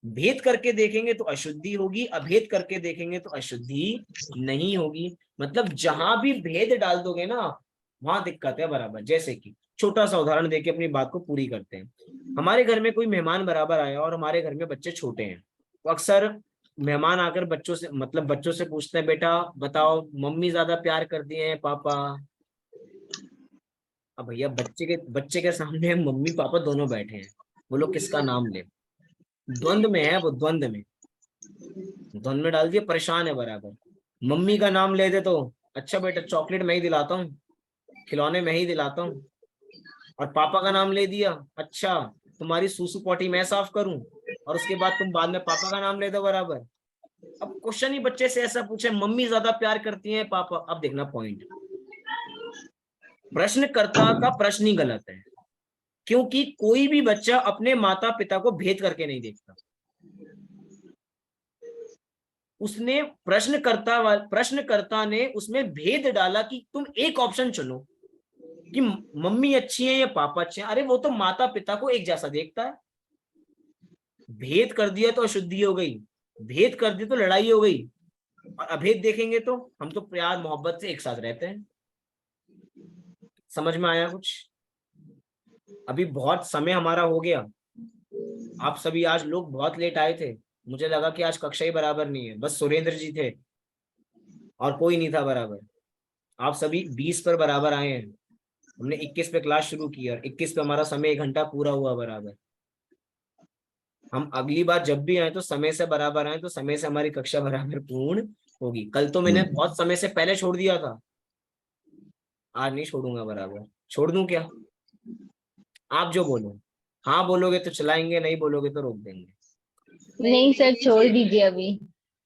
भेद करके देखेंगे तो अशुद्धि होगी, अभेद करके देखेंगे तो अशुद्धि नहीं होगी। मतलब जहां भी भेद डाल दोगे ना वहां दिक्कत है बराबर। जैसे कि छोटा सा उदाहरण देके अपनी बात को पूरी करते हैं। हमारे घर में कोई मेहमान बराबर आया और हमारे घर में बच्चे छोटे हैं, तो अक्सर मेहमान आकर बच्चों से मतलब बच्चों से पूछते हैं, बेटा बताओ मम्मी ज्यादा प्यार करती है पापा। अब भैया बच्चे के सामने मम्मी पापा दोनों बैठे हैं, वो लोग किसका नाम ले? द्वंद में है वो, द्वंद में डाल दिया, परेशान है बराबर। मम्मी का नाम ले दे तो अच्छा बेटा चॉकलेट मैं ही दिलाता हूँ, खिलौने मैं ही दिलाता हूँ। और पापा का नाम ले दिया, अच्छा तुम्हारी सूसू पोटी मैं साफ करूं, और उसके बाद तुम बाद में पापा का नाम ले दो बराबर। अब क्वेश्चन ही बच्चे से ऐसा पूछे, मम्मी ज्यादा प्यार करती है पापा। अब देखना पॉइंट, प्रश्नकर्ता का प्रश्न ही गलत है, क्योंकि कोई भी बच्चा अपने माता पिता को भेद करके नहीं देखता। उसने प्रश्नकर्ता ने उसमें भेद डाला कि तुम एक ऑप्शन चुनो कि मम्मी अच्छी है या पापा अच्छे हैं। अरे वो तो माता पिता को एक जैसा देखता है। भेद कर दिया तो अशुद्धि हो गई, भेद कर दिया तो लड़ाई हो गई, और अभेद देखेंगे तो हम तो प्यार मोहब्बत से एक साथ रहते हैं। समझ में आया कुछ? अभी बहुत समय हमारा हो गया, आप सभी आज लोग बहुत लेट आए थे, मुझे लगा कि आज कक्षा ही बराबर नहीं है, बस सुरेंद्र जी थे और कोई नहीं था बराबर। आप सभी 20 पर बराबर आए हैं, हमने 21 पे क्लास शुरू की और 21 पे हमारा समय 1 घंटा पूरा हुआ बराबर। हम अगली बार जब भी आए तो समय से बराबर आए, तो समय से हमारी कक्षा बराबर पूर्ण होगी। कल तो मैंने बहुत समय से पहले छोड़ दिया था, आज नहीं छोड़ूंगा बराबर। छोड़ दूं क्या? आप जो बोलो, हाँ बोलोगे तो चलाएंगे, नहीं बोलोगे तो रोक देंगे। नहीं सर, छोड़ दीजिए अभी।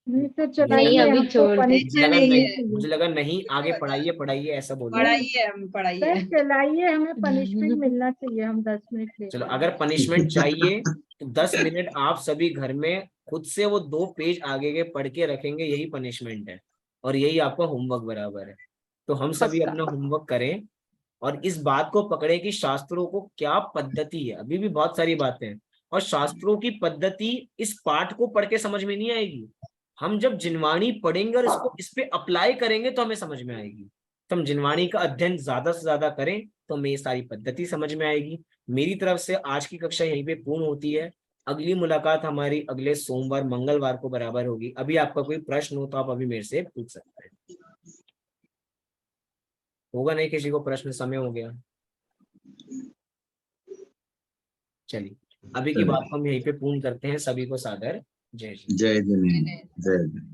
नहीं सर मुझे नहीं, चलाइए, अभी हमको छोड़ दे। ऐसा पनिशमेंट नहीं मिलनी है, मुझे चाहिए। लगा नहीं आगे पढ़ाइए ऐसा बोलो। पढ़ाइए हम पढ़ाइए। सर चलाइए, हमें पनिशमेंट मिलना चाहिए, हम 10 मिनट लेट चलो हो अगर गए। पनिशमेंट चाहिए तो 10 मिनट आप सभी घर में खुद से वो 2 पेज आगे के पढ़ के रखेंगे, यही पनिशमेंट है और यही आपका होमवर्क बराबर है। तो हम सभी पक्का। अपना होमवर्क करें और इस बात को पकड़े कि शास्त्रों को क्या पद्धति है। अभी भी बहुत सारी बातें हैं और शास्त्रों की पद्धति इस पाठ को पढ़ के समझ में नहीं आएगी। हम जब जिनवाणी पढ़ेंगे और इसको इस पे अप्लाई करेंगे तो हमें समझ में आएगी। तो हम जिनवाणी का अध्ययन ज्यादा से ज्यादा करें तो हमें ये सारी पद्धति समझ में आएगी। मेरी तरफ से आज की कक्षा यहीं पे पूर्ण होती है। अगली मुलाकात हमारी अगले सोमवार मंगलवार को बराबर होगी। अभी आपका कोई प्रश्न हो तो आप अभी मेरे से पूछ सकते हैं। होगा नहीं किसी को प्रश्न? समय हो गया। चलिए अभी की बात को हम यहीं पे पूर्ण करते हैं। सभी को सादर जय श्री जय जय जय जय।